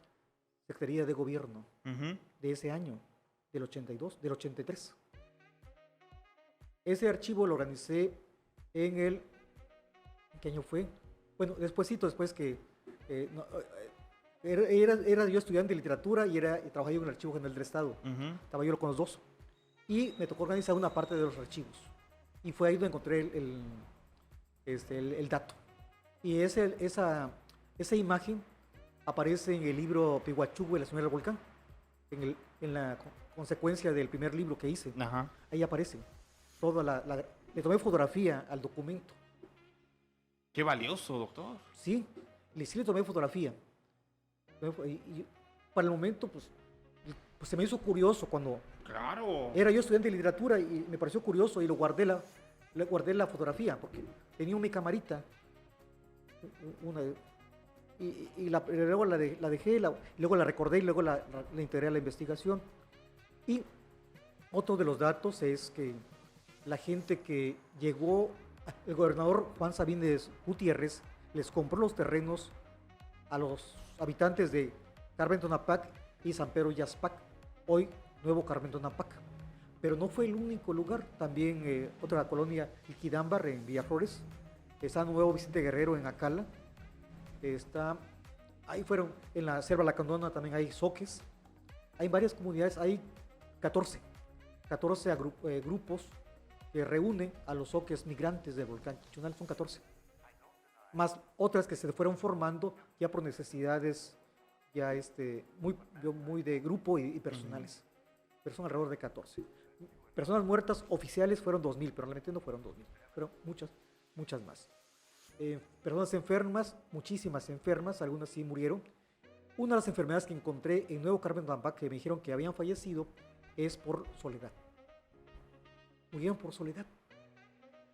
Secretaría de Gobierno de ese año, del 83. Ese archivo lo organicé ¿qué año fue? Bueno, después que era yo estudiante de literatura y trabajaba yo en el Archivo General del Estado. Estaba yo con los dos. Y me tocó organizar una parte de los archivos. Y fue ahí donde encontré el dato. Y esa imagen aparece en el libro Pihuachugua y la señora del volcán. En la consecuencia del primer libro que hice.
Ajá.
Ahí aparece. Le tomé fotografía al documento.
Qué valioso, doctor.
Sí le tomé fotografía. Y para el momento, pues se me hizo curioso cuando
Claro.
era yo estudiante de literatura y me pareció curioso y guardé la fotografía porque tenía mi camarita una, luego la dejé, luego la recordé y luego la integré a la investigación. Y otro de los datos es que la gente que llegó, el gobernador Juan Sabines Gutiérrez les compró los terrenos a los habitantes de Carmen Tonapac y San Pedro Yazpac, hoy Nuevo Carmen Tonapac. Pero no fue el único lugar, también otra colonia, Iquidambar en Villaflores, está Nuevo Vicente Guerrero en Acala, ahí fueron, en la Selva Lacandona también hay zoques, hay varias comunidades, hay 14 grupos que reúnen a los zoques migrantes del volcán Chichunal, son 14. Más otras que se fueron formando ya por necesidades ya muy de grupo y personales. Pero son alrededor de 14. Personas muertas oficiales fueron 2.000, pero realmente no fueron 2.000, fueron muchas más. Personas enfermas, muchísimas enfermas, algunas sí murieron. Una de las enfermedades que encontré en Nuevo Carmen Tonapac que me dijeron que habían fallecido es por soledad. Murieron por soledad.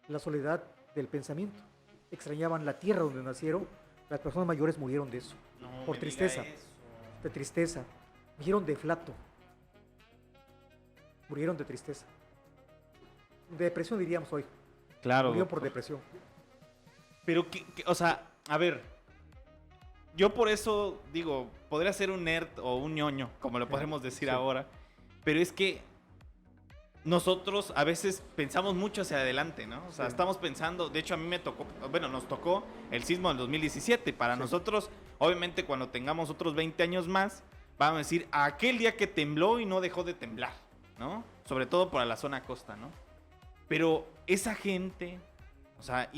La soledad del pensamiento. Extrañaban la tierra donde nacieron. Las personas mayores murieron de eso.
No,
por tristeza. De tristeza. Murieron de flato. Murieron de tristeza. De depresión diríamos hoy.
Claro.
Murieron por depresión.
Pero, o sea, a ver, yo por eso digo, podría ser un nerd o un ñoño, como lo podemos decir ahora, pero es que nosotros a veces pensamos mucho hacia adelante, ¿no? O sea, estamos pensando, de hecho a mí nos tocó el sismo del 2017, para nosotros, obviamente cuando tengamos otros 20 años más, vamos a decir, aquel día que tembló y no dejó de temblar, ¿no? Sobre todo para la zona costa, ¿no? Pero esa gente, o sea,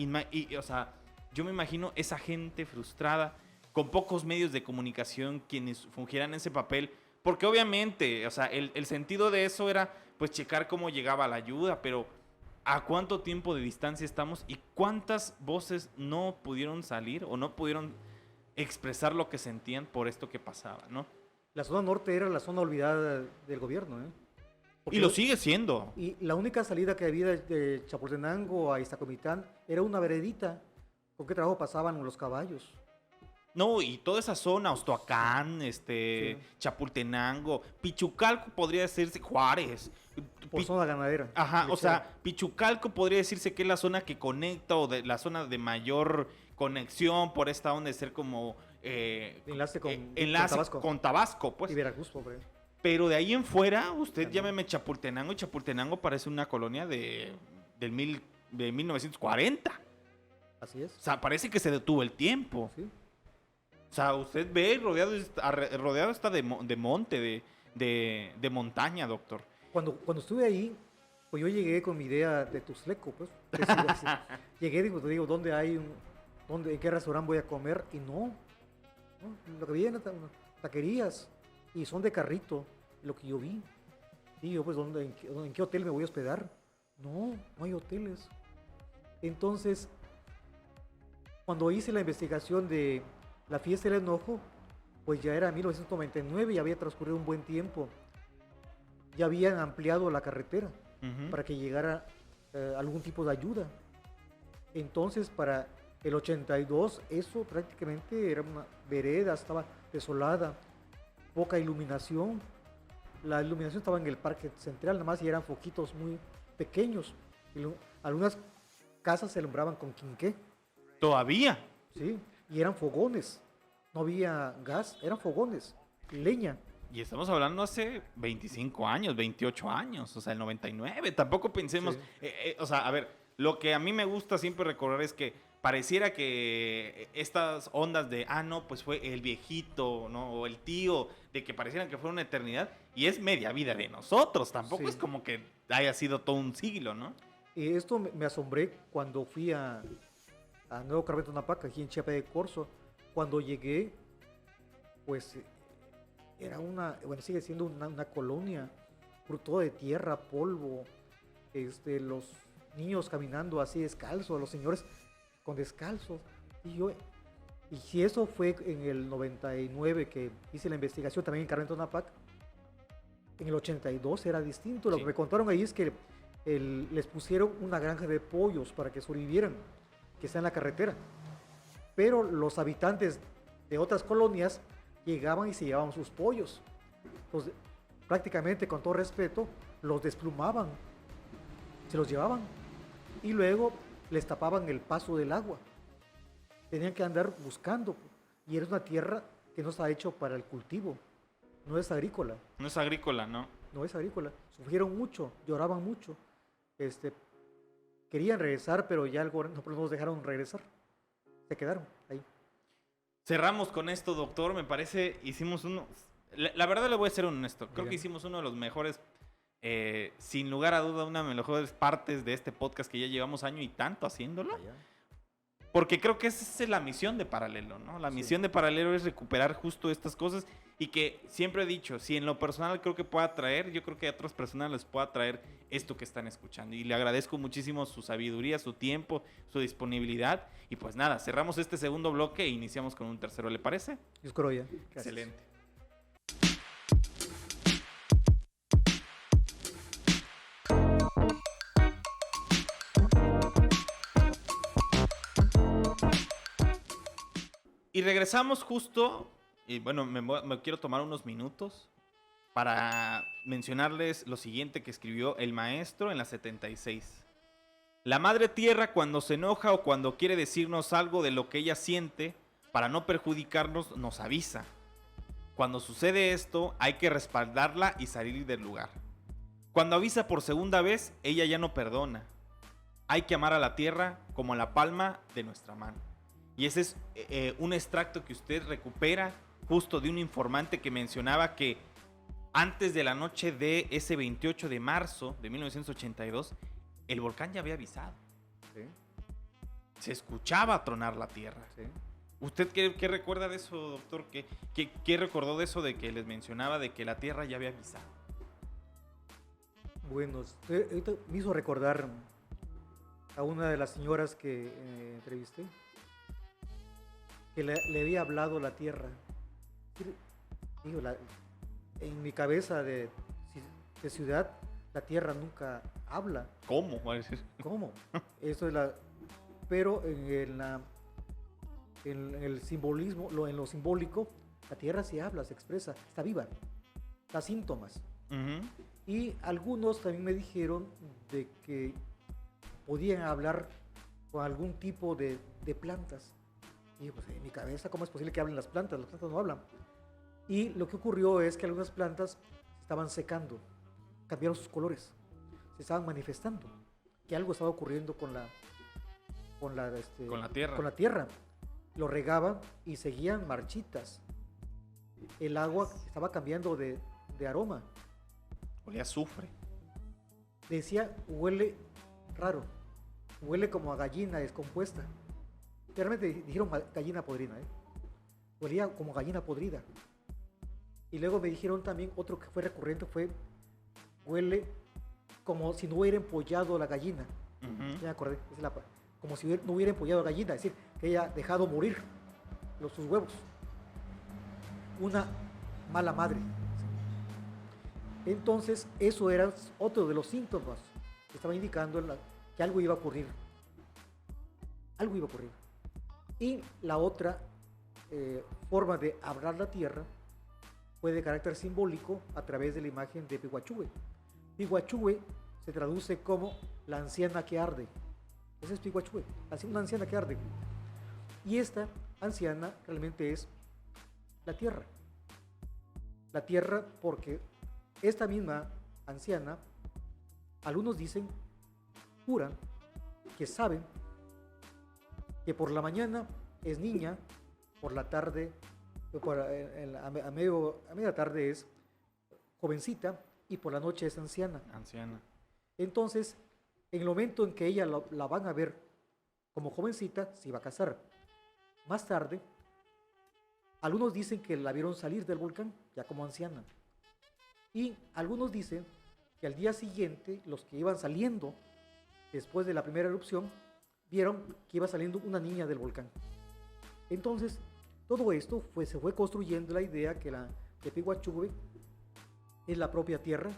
yo me imagino esa gente frustrada, con pocos medios de comunicación quienes fungieran ese papel, porque obviamente, o sea, el sentido de eso era, pues, checar cómo llegaba la ayuda, pero ¿a cuánto tiempo de distancia estamos? ¿Y cuántas voces no pudieron salir o no pudieron expresar lo que sentían por esto que pasaba, ¿no?
La zona norte era la zona olvidada del gobierno, ¿eh?
Y lo sigue siendo.
Y la única salida que había de Chapultenango a Iztacomitán era una veredita. ¿Con qué trabajo pasaban los caballos?
No, y toda esa zona, Ostoacán, Chapultenango, Pichucalco podría decirse, Juárez.
Por zona ganadera.
Ajá,
lechera.
o sea, Pichucalco podría decirse que es la zona que conecta o de la zona de mayor conexión por esta onda de ser como...
enlace con
Tabasco. Con Tabasco, pues.
Y Veracruz, pobre.
Pero de ahí en fuera, usted llámeme Chapultenango, y Chapultenango parece una colonia de 1940.
Así es.
O sea, parece que se detuvo el tiempo.
Sí.
O sea, usted ve rodeado está de monte, de montaña, doctor.
Cuando estuve ahí, pues yo llegué con mi idea de Tuxtleco, pues. Llegué, digo, ¿dónde hay en qué restaurante voy a comer? Y no, lo que vi eran taquerías y son de carrito, lo que yo vi. Y yo, pues, ¿en qué hotel me voy a hospedar? No hay hoteles. Entonces, cuando hice la investigación de la fiesta del enojo, pues ya era 1999 y había transcurrido un buen tiempo. Ya habían ampliado la carretera para que llegara algún tipo de ayuda. Entonces, para el 82, eso prácticamente era una vereda, estaba desolada, poca iluminación. La iluminación estaba en el parque central, nada más, y eran foquitos muy pequeños. Algunas casas se alumbraban con quinqué.
¿Todavía?
Sí, y eran fogones. No había gas, eran fogones, leña.
Y estamos hablando hace 25 años, 28 años, o sea, el 99. Tampoco pensemos...
Sí.
O sea, a ver, lo que a mí me gusta siempre recordar es que pareciera que estas ondas de, no, pues fue el viejito, ¿no? O el tío, de que parecieran que fue una eternidad, y es media vida de nosotros. Tampoco
Sí.
es como que haya sido todo un siglo, ¿no?
Y esto me asombré cuando fui a Nuevo Carmen Tonapac, aquí en Chiapa de Corzo. Cuando llegué, pues era sigue siendo una colonia, todo de tierra, polvo, los niños caminando así descalzos, los señores con descalzos. Y si eso fue en el 99 que hice la investigación también en Carmen Tonapac, en el 82 era distinto. Lo
Sí.
que me contaron ahí es que les pusieron una granja de pollos para que sobrevivieran, que está en la carretera. pero los habitantes de otras colonias llegaban y se llevaban sus pollos. Entonces, prácticamente, con todo respeto, los desplumaban, se los llevaban y luego les tapaban el paso del agua. Tenían que andar buscando, y era una tierra que no está hecho para el cultivo, no es agrícola.
No es agrícola, ¿no?
No es agrícola. Sufrieron mucho, lloraban mucho. Querían regresar, pero ya no nos dejaron regresar. Se quedaron ahí.
Cerramos con esto, doctor. Me parece, hicimos uno... La verdad le voy a ser honesto. Creo
Bien.
que hicimos uno de los mejores, sin lugar a duda, una de las mejores partes de este podcast que ya llevamos año y tanto haciéndolo.
Allá.
Porque creo que esa es la misión de Paralelo, ¿no? La misión de Paralelo es recuperar justo estas cosas y que siempre he dicho, si en lo personal creo que pueda traer, yo creo que a otras personas les pueda traer esto que están escuchando. Y le agradezco muchísimo su sabiduría, su tiempo, su disponibilidad. Y pues nada, cerramos este segundo bloque e iniciamos con un tercero, ¿le parece?
Dios Corolla. Gracias.
Excelente. Y regresamos justo, y bueno, me quiero tomar unos minutos para mencionarles lo siguiente que escribió el maestro en la 76. La madre tierra, cuando se enoja o cuando quiere decirnos algo de lo que ella siente, para no perjudicarnos, nos avisa. Cuando sucede esto, hay que respaldarla y salir del lugar. Cuando avisa por segunda vez, ella ya no perdona. Hay que amar a la tierra como a la palma de nuestra mano. Y ese es un extracto que usted recupera justo de un informante que mencionaba que antes de la noche de ese 28 de marzo de 1982, el volcán ya había avisado.
Sí,
Se escuchaba tronar la tierra.
sí.
¿Usted qué recuerda de eso, doctor? ¿Qué recordó de eso de que les mencionaba de que la tierra ya había avisado?
Bueno, ahorita me hizo recordar a una de las señoras que entrevisté, que le había hablado la tierra. Digo, en mi cabeza de ciudad, la tierra nunca habla.
¿Cómo? Va a decir.
¿Cómo? Eso es pero en el simbolismo, en lo simbólico, la tierra sí habla, se expresa, está viva, da síntomas.
Ujú.
Y algunos también me dijeron de que podían hablar con algún tipo de plantas. Y pues en mi cabeza, ¿cómo es posible que hablen las plantas? Las plantas no hablan. Y lo que ocurrió es que algunas plantas se estaban secando, cambiaron sus colores, se estaban manifestando, que algo estaba ocurriendo con la
tierra.
Con la tierra. Lo regaban y seguían marchitas. El agua estaba cambiando de aroma.
Olía a azufre.
Decía, huele raro, huele como a gallina descompuesta. Realmente dijeron gallina podrida, olía como gallina podrida. Y luego me dijeron también, otro que fue recurrente fue, huele como si no hubiera empollado la gallina.
Ujú.
Ya me acordé, como si no hubiera empollado la gallina, es decir, que haya dejado morir sus huevos. Una mala madre. Entonces, eso era otro de los síntomas que estaba indicando que algo iba a ocurrir. Algo iba a ocurrir. Y la otra forma de hablar la tierra fue de carácter simbólico a través de la imagen de Pihuachue. Pihuachue se traduce como la anciana que arde. Ese es Pihuachue, una anciana que arde. Y esta anciana realmente es la tierra. La tierra porque esta misma anciana, algunos dicen, juran, que saben que por la mañana es niña, por la tarde, a media tarde es jovencita y por la noche es anciana.
Anciana.
Entonces, en el momento en que ella la van a ver como jovencita, se iba a casar. Más tarde, algunos dicen que la vieron salir del volcán ya como anciana. Y algunos dicen que al día siguiente, los que iban saliendo después de la primera erupción, vieron que iba saliendo una niña del volcán. Entonces, todo esto se fue construyendo la idea que de Pihuachue es la propia tierra,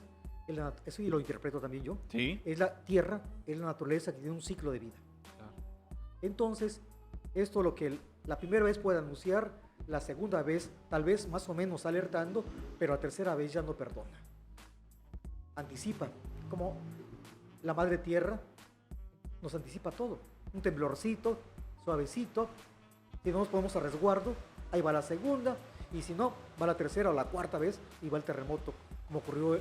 eso y lo interpreto también yo,
Sí.
es la tierra, es la naturaleza que tiene un ciclo de vida.
Claro.
Entonces, esto lo que La primera vez puede anunciar, la segunda vez tal vez más o menos alertando, pero la tercera vez ya no perdona. Anticipa, como la madre tierra nos anticipa todo. Un temblorcito, suavecito, si no nos ponemos a resguardo, ahí va la segunda, y si no, va la tercera o la cuarta vez y va el terremoto, como ocurrió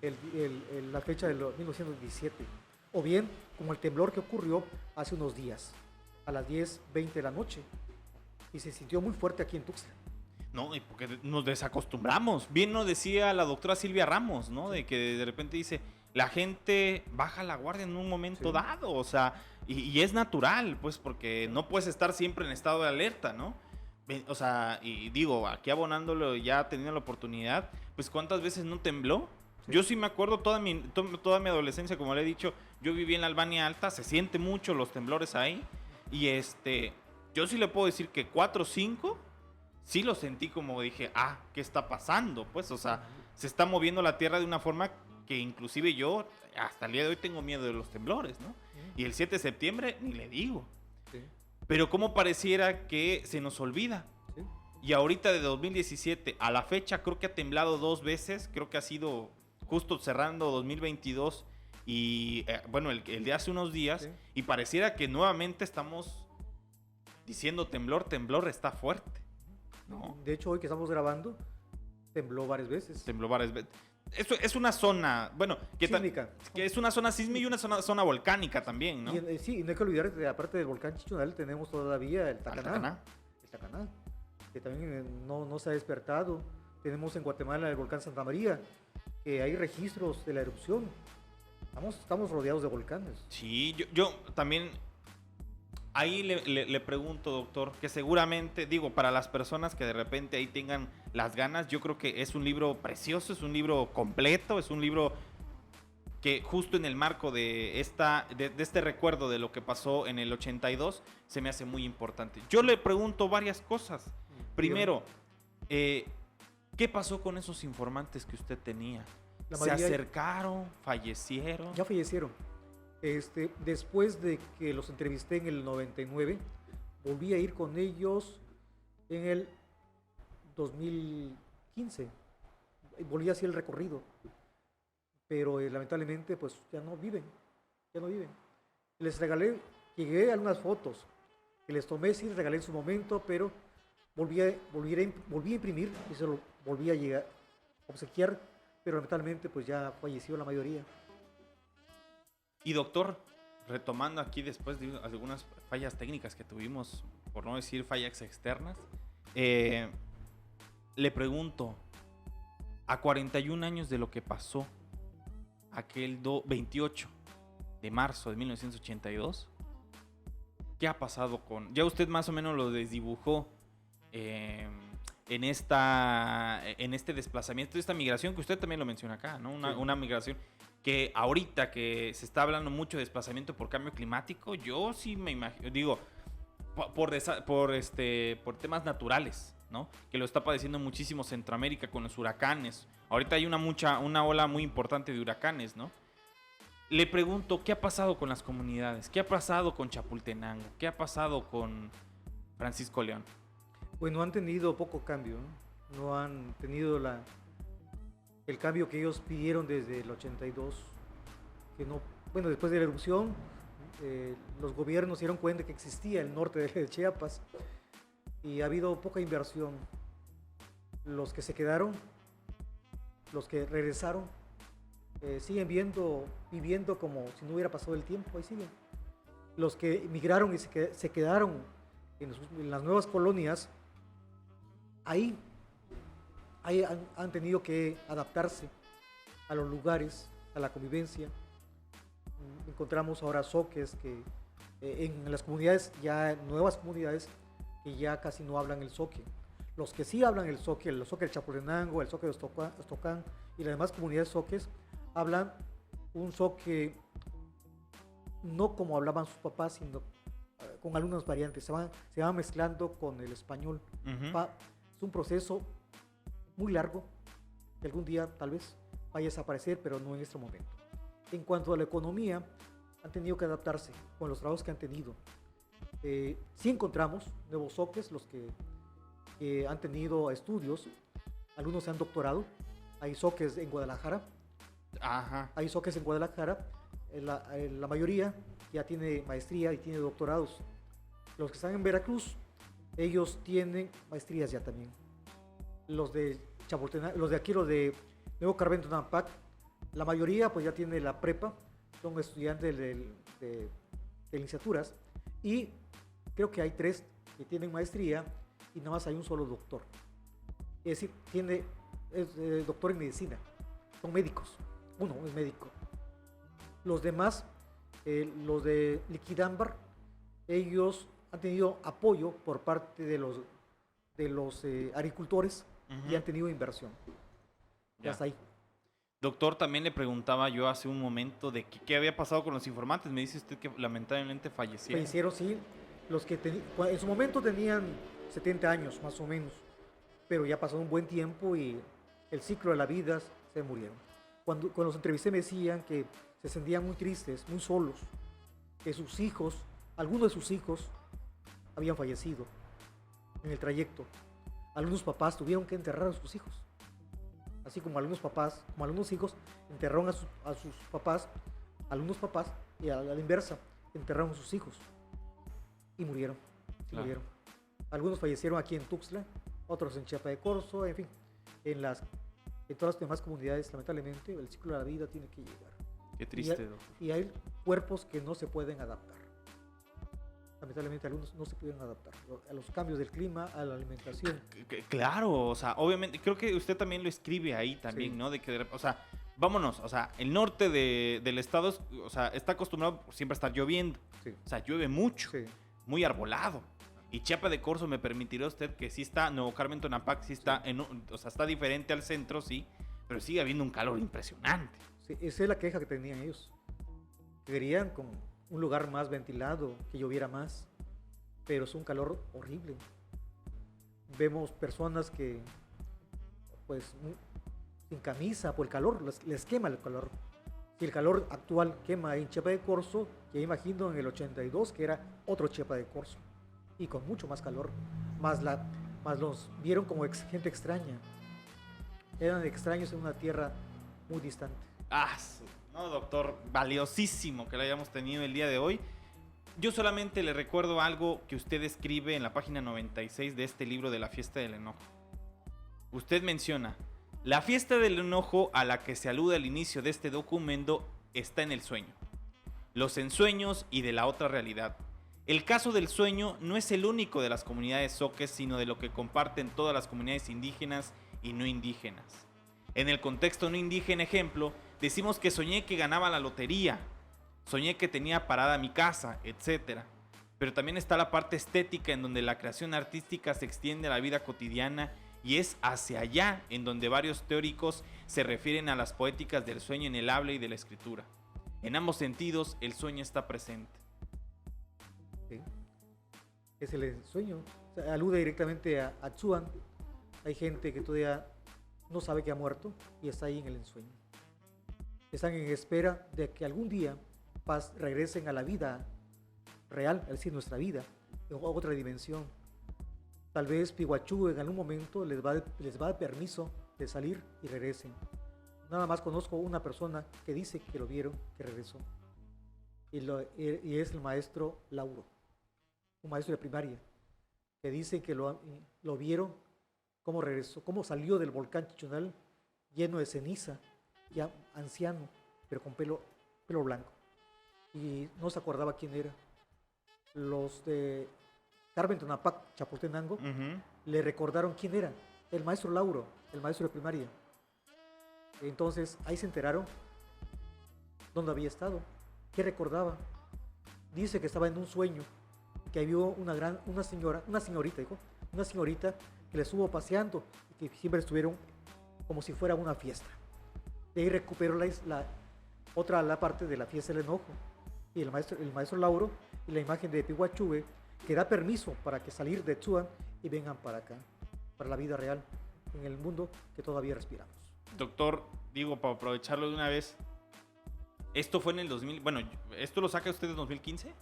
la fecha de 1917. O bien, como el temblor que ocurrió hace unos días, a las 10:20 de la noche, y se sintió muy fuerte aquí en Tuxtla.
No, y porque nos desacostumbramos. Bien nos decía la doctora Silvia Ramos, ¿no? De que de repente dice, la gente baja la guardia en un momento dado, o sea, y es natural, pues, porque no puedes estar siempre en estado de alerta, ¿no? O sea, y digo, aquí abonándolo, ya teniendo la oportunidad, pues, ¿cuántas veces no tembló? Sí. Yo sí me acuerdo toda mi adolescencia, como le he dicho, yo viví en la Albania Alta, se siente mucho los temblores ahí, y yo sí le puedo decir que 4 o 5, sí lo sentí como dije, ¿qué está pasando? Pues, o sea, se está moviendo la tierra de una forma que inclusive yo, hasta el día de hoy, tengo miedo de los temblores, ¿no? Y el 7 de septiembre, ni le digo. Sí. Pero como pareciera que se nos olvida. Sí. Y ahorita de 2017 a la fecha creo que ha temblado 2 veces, creo que ha sido justo cerrando 2022 y bueno, el de hace unos días, sí. Y pareciera que nuevamente estamos diciendo temblor está fuerte, ¿no?
De hecho, hoy que estamos grabando, tembló varias veces.
Esto es una zona, bueno,
sísmica.
Que es una zona sísmica y una zona volcánica también, ¿no?
Sí, no hay que olvidar que aparte del volcán Chichonal tenemos todavía el Tacaná. El Tacaná, que también no se ha despertado. Tenemos en Guatemala el volcán Santa María, que hay registros de la erupción. Estamos rodeados de volcanes.
Sí, yo también ahí le pregunto, doctor, que seguramente, digo, para las personas que de repente ahí tengan las ganas, yo creo que es un libro precioso, es un libro completo, es un libro que justo en el marco de este recuerdo de lo que pasó en el 82, se me hace muy importante. Yo le pregunto varias cosas. Primero, ¿qué pasó con esos informantes que usted tenía? ¿Se acercaron? ¿Fallecieron?
Ya fallecieron. Después de que los entrevisté en el 99, volví a ir con ellos en el 2015. Volví así el recorrido. Pero lamentablemente pues ya no viven. Les llegué a unas fotos que les tomé, sí, regalé en su momento, pero volví a imprimir y se lo volví a obsequiar, pero lamentablemente pues ya falleció la mayoría.
Y doctor, retomando aquí después de algunas fallas técnicas que tuvimos, por no decir fallas externas, le pregunto, a 41 años de lo que pasó, aquel 28 de marzo de 1982, ¿qué ha pasado con...? Ya usted más o menos lo desdibujó en este desplazamiento, esta migración que usted también lo menciona acá, ¿no? Una migración que ahorita que se está hablando mucho de desplazamiento por cambio climático, yo sí me imagino, digo, por temas naturales, ¿no? Que lo está padeciendo muchísimo Centroamérica con los huracanes. Ahorita hay una ola muy importante de huracanes, ¿no? Le pregunto, ¿qué ha pasado con las comunidades? ¿Qué ha pasado con Chapultenango? ¿Qué ha pasado con Francisco León?
Bueno, han tenido poco cambio, ¿no? No han tenido el cambio que ellos pidieron desde el 82, que no, bueno, después de la erupción, los gobiernos se dieron cuenta que existía el norte de Chiapas y ha habido poca inversión. Los que se quedaron, los que regresaron, siguen viviendo como si no hubiera pasado el tiempo, ahí siguen. Los que emigraron y se quedaron en las nuevas colonias, ahí han tenido que adaptarse a los lugares, a la convivencia. Encontramos ahora zoques que en las comunidades, ya nuevas comunidades, que ya casi no hablan el zoque. Los que sí hablan el zoque del Chapultenango, el zoque de Ostocán y las demás comunidades zoques, hablan un zoque no como hablaban sus papás, sino con algunas variantes. Se van mezclando con el español. Uh-huh. Es un proceso muy largo, que algún día tal vez vaya a desaparecer, pero no en este momento. En cuanto a la economía, han tenido que adaptarse con los trabajos que han tenido. Sí encontramos nuevos soques, los que han tenido estudios, algunos se han doctorado. Hay soques en Guadalajara,
Ajá.
la mayoría ya tiene maestría y tiene doctorados. Los que están en Veracruz, ellos tienen maestrías ya también. Los de Chapultepec, los de Nuevo Carmen Tonanpac, la mayoría pues ya tiene la prepa, son estudiantes de licenciaturas, y creo que hay 3 que tienen maestría y nada más hay un solo doctor. Es decir, es doctor en medicina, son médicos, uno es médico. Los demás, los de Liquidámbar, ellos han tenido apoyo por parte de los agricultores y han tenido inversión.
Ya.
Hasta ahí.
Doctor, también le preguntaba yo hace un momento de qué había pasado con los informantes. Me dice usted que lamentablemente fallecieron.
Fallecieron, sí, los que en su momento tenían 70 años más o menos, pero ya pasó un buen tiempo y el ciclo de la vida se murieron. Cuando los entrevisté me decían que se sentían muy tristes, muy solos, que sus hijos, algunos de sus hijos habían fallecido en el trayecto. Algunos papás tuvieron que enterrar a sus hijos. Así como algunos papás, como algunos hijos enterraron a sus papás, algunos papás, y a la inversa, enterraron a sus hijos y murieron.
Claro.
Murieron. Algunos fallecieron aquí en Tuxtla, otros en Chiapa de Corzo, en fin, en todas las demás comunidades. Lamentablemente el ciclo de la vida tiene que llegar.
Qué triste, doctor.
Y hay cuerpos que no se pueden adaptar. Lamentablemente algunos no se pudieron adaptar a los cambios del clima, a la alimentación.
Claro, o sea, obviamente, creo que usted también lo escribe ahí también,
Sí.
¿no? De que, o sea, vámonos, o sea, el norte del estado, o sea, está acostumbrado siempre a estar lloviendo.
Sí.
O sea, llueve mucho,
Sí.
muy arbolado. Y Chiapa de Corzo me permitirá usted que sí está, Nuevo Carmen Tonanpac sí está, o sea, está diferente al centro, sí, pero sigue habiendo un calor impresionante.
Sí, esa es la queja que tenían ellos. Querían con un lugar más ventilado, que lloviera más, pero es un calor horrible. Vemos personas que, pues, sin camisa por el calor, les quema el calor. Si el calor actual quema en Chiapa de Corzo, ya imagino en el 82 que era otro Chiapa de Corzo, y con mucho más calor, más los vieron como gente extraña. Eran extraños en una tierra muy distante.
No, doctor, valiosísimo que lo hayamos tenido el día de hoy. Yo solamente le recuerdo algo que usted escribe en la página 96 de este libro de La Fiesta del Enojo. Usted menciona: la fiesta del enojo a la que se alude al inicio de este documento está en el sueño, los ensueños y de la otra realidad. El caso del sueño no es el único de las comunidades zoques, sino de lo que comparten todas las comunidades indígenas y no indígenas. En el contexto no indígena, ejemplo, decimos que soñé que ganaba la lotería, soñé que tenía parada mi casa, etc. Pero también está la parte estética, en donde la creación artística se extiende a la vida cotidiana, y es hacia allá en donde varios teóricos se refieren a las poéticas del sueño en el habla y de la escritura. En ambos sentidos, el sueño está presente.
¿Sí? Es el sueño. O sea, alude directamente a Tzuan. Hay gente que todavía no sabe que ha muerto y está ahí en el ensueño. Están en espera de que algún día regresen a la vida real, es decir, nuestra vida, en otra dimensión. Tal vez Pihuachú en algún momento les va a dar permiso de salir y regresen. Nada más conozco una persona que dice que lo vieron, que regresó. Y es el maestro Lauro, un maestro de primaria, que dice que lo vieron, cómo regresó, cómo salió del volcán Chichonal lleno de ceniza, ya anciano, pero con pelo blanco. Y no se acordaba quién era. Los de Carmen Tonanpac, Chapultenango, le recordaron quién era, el maestro Lauro, el maestro de primaria. Entonces ahí se enteraron dónde había estado, qué recordaba. Dice que estaba en un sueño, que vio una señorita que le estuvo paseando y que siempre estuvieron como si fuera una fiesta. De ahí recuperó la parte de la fiesta del enojo. Y el maestro Lauro y la imagen de Pihuachú, que da permiso para que salir de Tzuan y vengan para acá, para la vida real, en el mundo que todavía respiramos.
Doctor, digo, para aprovecharlo de una vez, esto fue en el 2000, bueno, ¿esto lo saca usted en 2015?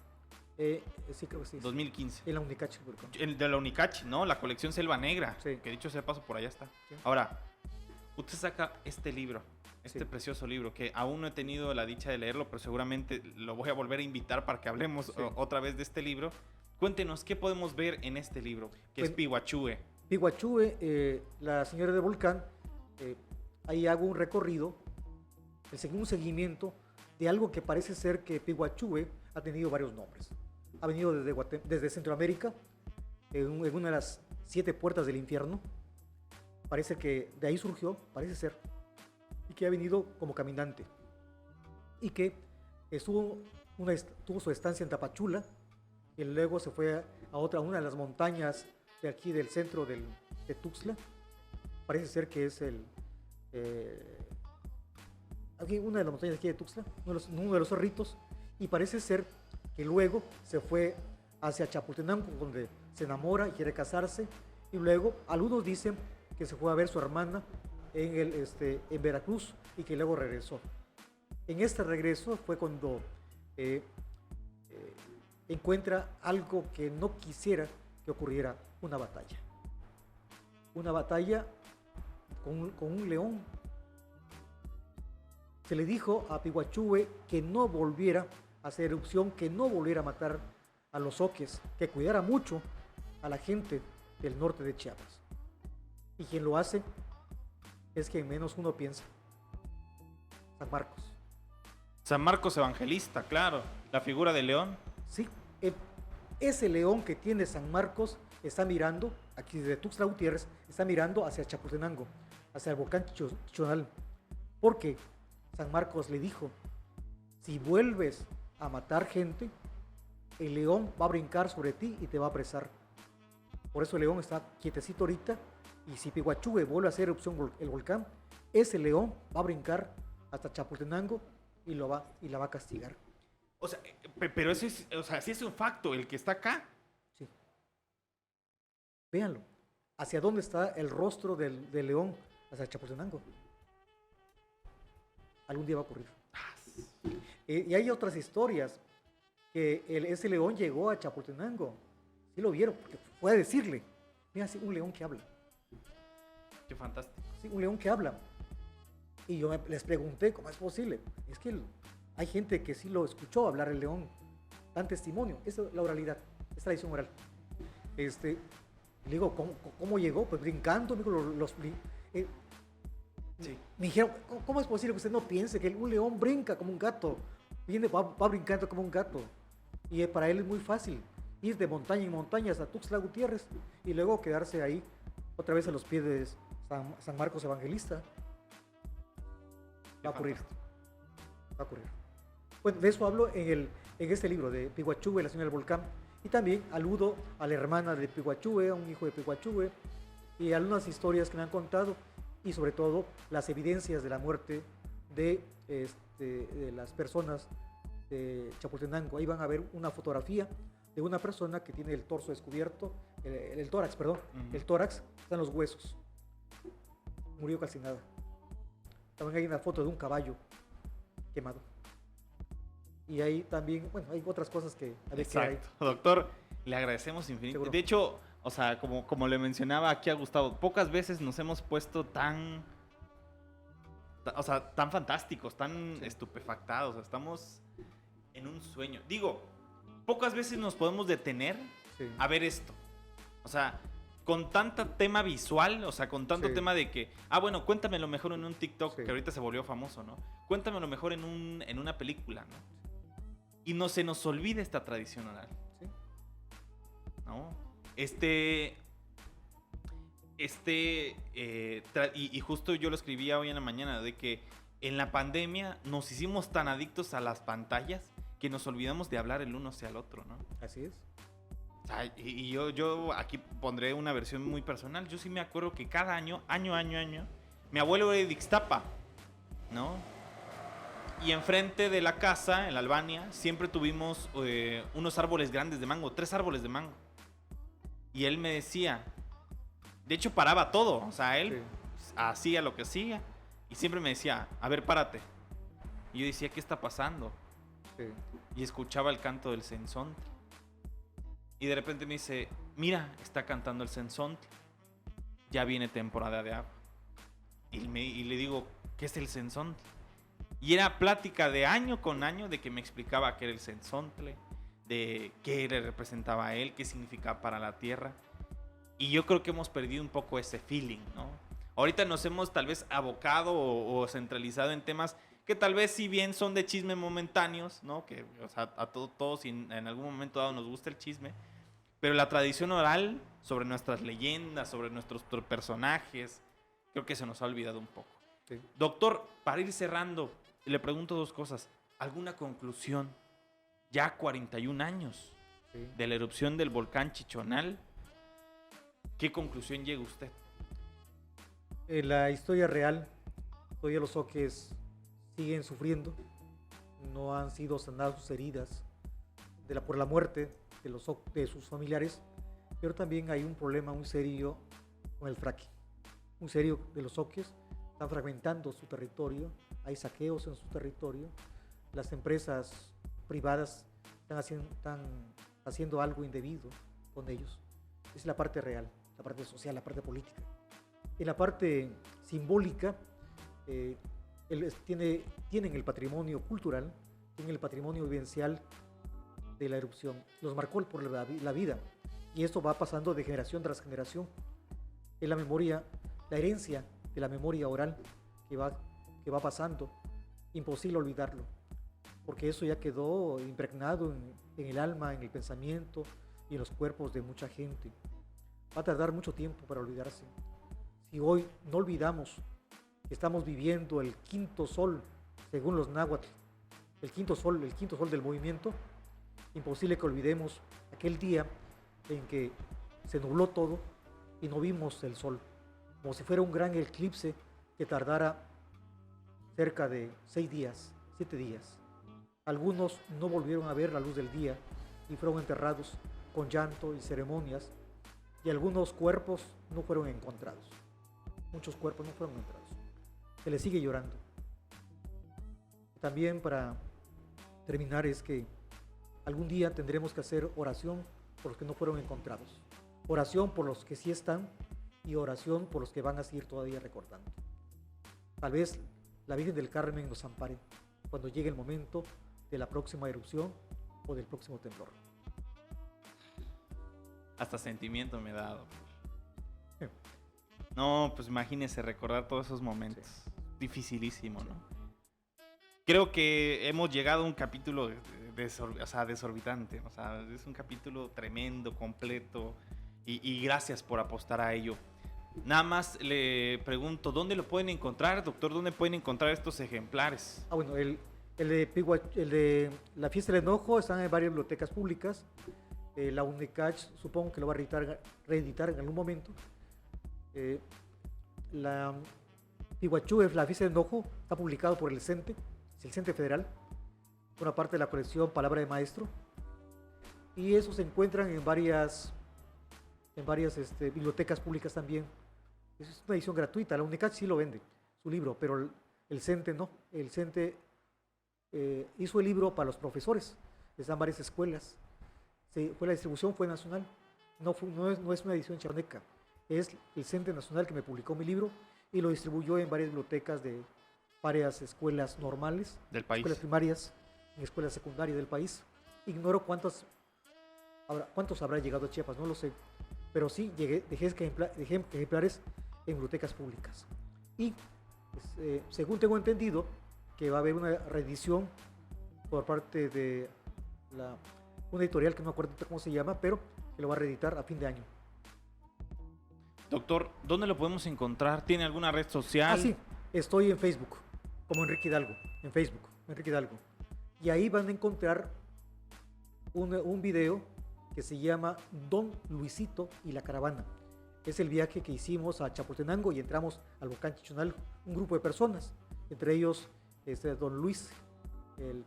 Sí, creo que sí.
2015.
En la Unicache. Publicó.
El de la Unicache, ¿no? La colección Selva Negra.
Sí.
Que dicho sea de paso, por allá está.
Sí.
Ahora, usted saca este libro, este
Sí.
precioso libro, que aún no he tenido la dicha de leerlo, pero seguramente lo voy a volver a invitar para que hablemos
Sí.
otra vez de este libro. Cuéntenos, ¿qué podemos ver en este libro? Que es
Bueno,
Pihuachue.
Pihuachue, la señora del volcán, ahí hago un recorrido, un seguimiento de algo que parece ser que Pihuachue ha tenido varios nombres. Ha venido desde Centroamérica, en una de las 7 puertas del infierno. Parece que de ahí surgió, parece ser, y que ha venido como caminante. Y que tuvo su estancia en Tapachula, y luego se fue a una de las montañas de aquí del centro de Tuxtla. Parece ser que es aquí una de las montañas de aquí de Tuxtla, uno de los cerritos, y parece ser que luego se fue hacia Chapultenango, donde se enamora y quiere casarse, y luego algunos dicen que se fue a ver a su hermana en Veracruz y que luego regresó. En este regreso fue cuando encuentra algo que no quisiera que ocurriera, una batalla. Una batalla con un león. Se le dijo a Pihuachue que no volviera a hacer erupción, que no volviera a matar a los oques, que cuidara mucho a la gente del norte de Chiapas. Y quien lo hace es quien menos uno piensa: San Marcos.
San Marcos Evangelista, claro. La figura de león.
Sí, ese león que tiene San Marcos está mirando, aquí desde Tuxtla Gutiérrez, está mirando hacia Chapultenango, hacia el volcán Chichonal, porque San Marcos le dijo: si vuelves a matar gente, el león va a brincar sobre ti y te va a apresar. Por eso el león está quietecito ahorita, y si Pihuachue vuelve a hacer erupción el volcán, ese león va a brincar hasta Chapultenango y la va a castigar.
O sea, pero ese es, o sea, sí es un facto, el que está acá.
Sí. Véanlo. ¿Hacia dónde está el rostro del león? Hacia Chapultenango. Algún día va a ocurrir. Y hay otras historias que ese león llegó a Chapultenango. Sí lo vieron, porque fue a decirle: mira, sí, un león que habla.
Qué fantástico.
Sí, un león que habla. Y yo les pregunté cómo es posible. Es que hay gente que sí lo escuchó hablar el león. Dan testimonio. Esa es la oralidad, es tradición oral. Le digo: ¿cómo llegó? Pues brincando.
Sí.
Me dijeron: ¿cómo es posible que usted no piense que un león brinca como un gato? Va brincando como un gato. Y para él es muy fácil ir de montaña en montaña hasta Tuxtla Gutiérrez y luego quedarse ahí otra vez a los pies de San Marcos Evangelista. Va a ocurrir. Va a ocurrir. Bueno, de eso hablo en este libro de Pihuachue, la señora del volcán. Y también aludo a la hermana de Pihuachue, a un hijo de Pihuachue, y a algunas historias que me han contado, y sobre todo las evidencias de la muerte de las personas de Chapultenango. Ahí van a ver una fotografía de una persona que tiene el torso descubierto, el tórax, perdón.
Ujú.
El tórax, están los huesos. Murió calcinada. También hay una foto de un caballo quemado. Y ahí también, bueno, hay otras cosas que hay.
Exacto. Doctor, le agradecemos infinito.
Seguro.
De hecho, o sea, como le mencionaba aquí a Gustavo, pocas veces nos hemos puesto tan fantásticos, tan estupefactados. O sea, estamos en un sueño. Digo, pocas veces nos podemos detener
Sí.
a ver esto. O sea, con tanto tema visual, o sea, con tanto
Sí.
tema de que, bueno, cuéntamelo mejor en un TikTok,
Sí.
que ahorita se volvió famoso, ¿no? Cuéntamelo mejor en una película, ¿no? Y no se nos olvida esta tradición oral,
Sí.
¿no? Y justo yo lo escribía hoy en la mañana, de que en la pandemia nos hicimos tan adictos a las pantallas que nos olvidamos de hablar el uno hacia el otro, ¿no?
Así es.
O sea, y yo aquí pondré una versión muy personal. Yo sí me acuerdo que cada año, mi abuelo era de Ixtapa, ¿no? Y enfrente de la casa, en la Albania, siempre tuvimos unos árboles grandes de mango, 3 árboles de mango. Y él me decía, de hecho paraba todo, o sea, él hacía lo que hacía. Y siempre me decía: a ver, párate. Y yo decía: ¿qué está pasando?
Sí.
Y escuchaba el canto del censonte. Y de repente me dice, mira, está cantando el Cenzontle. Ya viene temporada de agua. Y le digo, ¿qué es el Cenzontle? Y era plática de año con año de que me explicaba qué era el Cenzontle, de qué le representaba a él, qué significaba para la tierra. Y yo creo que hemos perdido un poco ese feeling, ¿no? Ahorita nos hemos tal vez abocado o centralizado en temas que tal vez si bien son de chisme momentáneos, ¿no? Que o sea, a todos en algún momento dado nos gusta el chisme, pero la tradición oral sobre nuestras leyendas, sobre nuestros personajes, creo que se nos ha olvidado un poco.
Sí.
Doctor, para ir cerrando, le pregunto dos cosas. ¿Alguna conclusión? Ya 41 años
Sí.
de la erupción del volcán Chichonal. ¿Qué conclusión llega usted?
En la historia real, todavía los Zoques siguen sufriendo, no han sido sanadas sus heridas por la muerte de sus familiares, pero también hay un problema muy serio con el fracking, muy serio de los Zoques. Están fragmentando su territorio, hay saqueos en su territorio, las empresas privadas están haciendo algo indebido con ellos. Es la parte real, la parte social, la parte política. En la parte simbólica, tienen el patrimonio cultural, tienen el patrimonio vivencial de la erupción. Los marcó por la vida, y esto va pasando de generación tras generación. Es la memoria, la herencia de la memoria oral que va pasando, imposible olvidarlo, porque eso ya quedó impregnado en el alma, en el pensamiento y en los cuerpos de mucha gente. Va a tardar mucho tiempo para olvidarse. Si hoy no olvidamos que estamos viviendo el quinto sol, según los náhuatl, el quinto sol del movimiento, imposible que olvidemos aquel día en que se nubló todo y no vimos el sol, como si fuera un gran eclipse que tardara cerca de 6 días, 7 días. Algunos no volvieron a ver la luz del día y fueron enterrados con llanto y ceremonias, y algunos cuerpos no fueron encontrados. Muchos cuerpos no fueron encontrados. Se les sigue llorando. También, para terminar, es que algún día tendremos que hacer oración por los que no fueron encontrados, oración por los que sí están y oración por los que van a seguir todavía recordando. Tal vez la Virgen del Carmen nos ampare cuando llegue el momento de la próxima erupción o del próximo temblor.
Hasta sentimiento me ha dado. No, pues imagínese recordar todos esos momentos. Sí. Dificilísimo, ¿no? Creo que hemos llegado a un capítulo desorbitante. O sea, es un capítulo tremendo, completo. Y gracias por apostar a ello. Nada más le pregunto, ¿dónde lo pueden encontrar, doctor? ¿Dónde pueden encontrar estos ejemplares?
Bueno, el de la Fiesta del Enojo están en varias bibliotecas públicas. La UNECACH supongo que lo va a reeditar en algún momento. La Pihuachú, la Fiesta del Enojo, está publicado por el CENTE Federal, una parte de la colección Palabra de Maestro, y eso se encuentran en varias bibliotecas públicas también. Es una edición gratuita. La UNECACH sí lo vende, su libro, pero el CENTE no. El CENTE hizo el libro para los profesores, les dan varias escuelas. La distribución fue nacional, no es una edición chapaneca, es el CENTE Nacional que me publicó mi libro y lo distribuyó en varias bibliotecas de varias escuelas normales,
del país,
escuelas primarias, en escuelas secundarias del país. Ignoro cuántos habrá llegado a Chiapas, no lo sé, pero sí dejé ejemplares en bibliotecas públicas. Y según tengo entendido que va a haber una reedición por parte de una editorial que no me acuerdo cómo se llama, pero que lo va a reeditar a fin de año.
Doctor, ¿dónde lo podemos encontrar? ¿Tiene alguna red social?
Sí, estoy en Facebook, como Enrique Hidalgo, en Facebook, Enrique Hidalgo. Y ahí van a encontrar un video que se llama Don Luisito y la Caravana. Es el viaje que hicimos a Chapultenango y entramos al volcán Chichonal, un grupo de personas, entre ellos Don Luis, el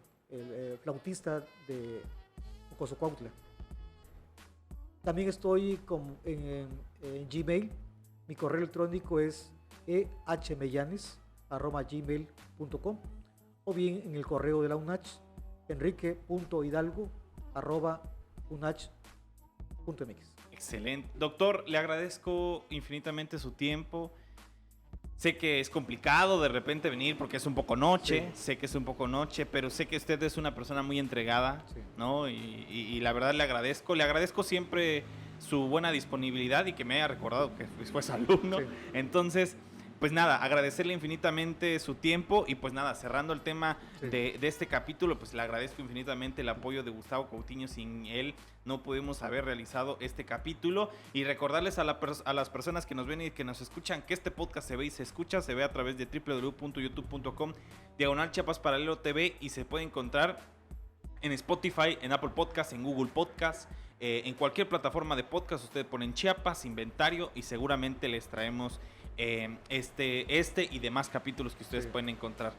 flautista de Ocosocuautla. También estoy en Gmail. Mi correo electrónico es ehmellanes@gmail.com, o bien en el correo de la UNACH, enrique.hidalgo@unach.mx.
Excelente. Doctor, le agradezco infinitamente su tiempo. Sé que es complicado de repente venir porque es un poco noche, sé que es un poco noche, pero sé que usted es una persona muy entregada, ¿no? Y la verdad le agradezco siempre su buena disponibilidad y que me haya recordado que fue su alumno. Entonces, pues nada, agradecerle infinitamente su tiempo y pues nada, cerrando el tema de este capítulo, pues le agradezco infinitamente el apoyo de Gustavo Coutinho. Sin él no pudimos haber realizado este capítulo, y recordarles a las personas que nos ven y que nos escuchan que este podcast se ve y se escucha, se ve a través de www.youtube.com/Chiapas Paralelo TV, y se puede encontrar en Spotify, en Apple Podcast, en Google Podcast, en cualquier plataforma de podcast. Ustedes ponen Chiapas, Inventario, y seguramente les traemos este y demás capítulos que ustedes pueden encontrar.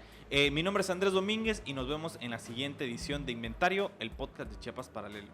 Mi nombre es Andrés Domínguez y nos vemos en la siguiente edición de Inventario, el podcast de Chiapas Paralelo.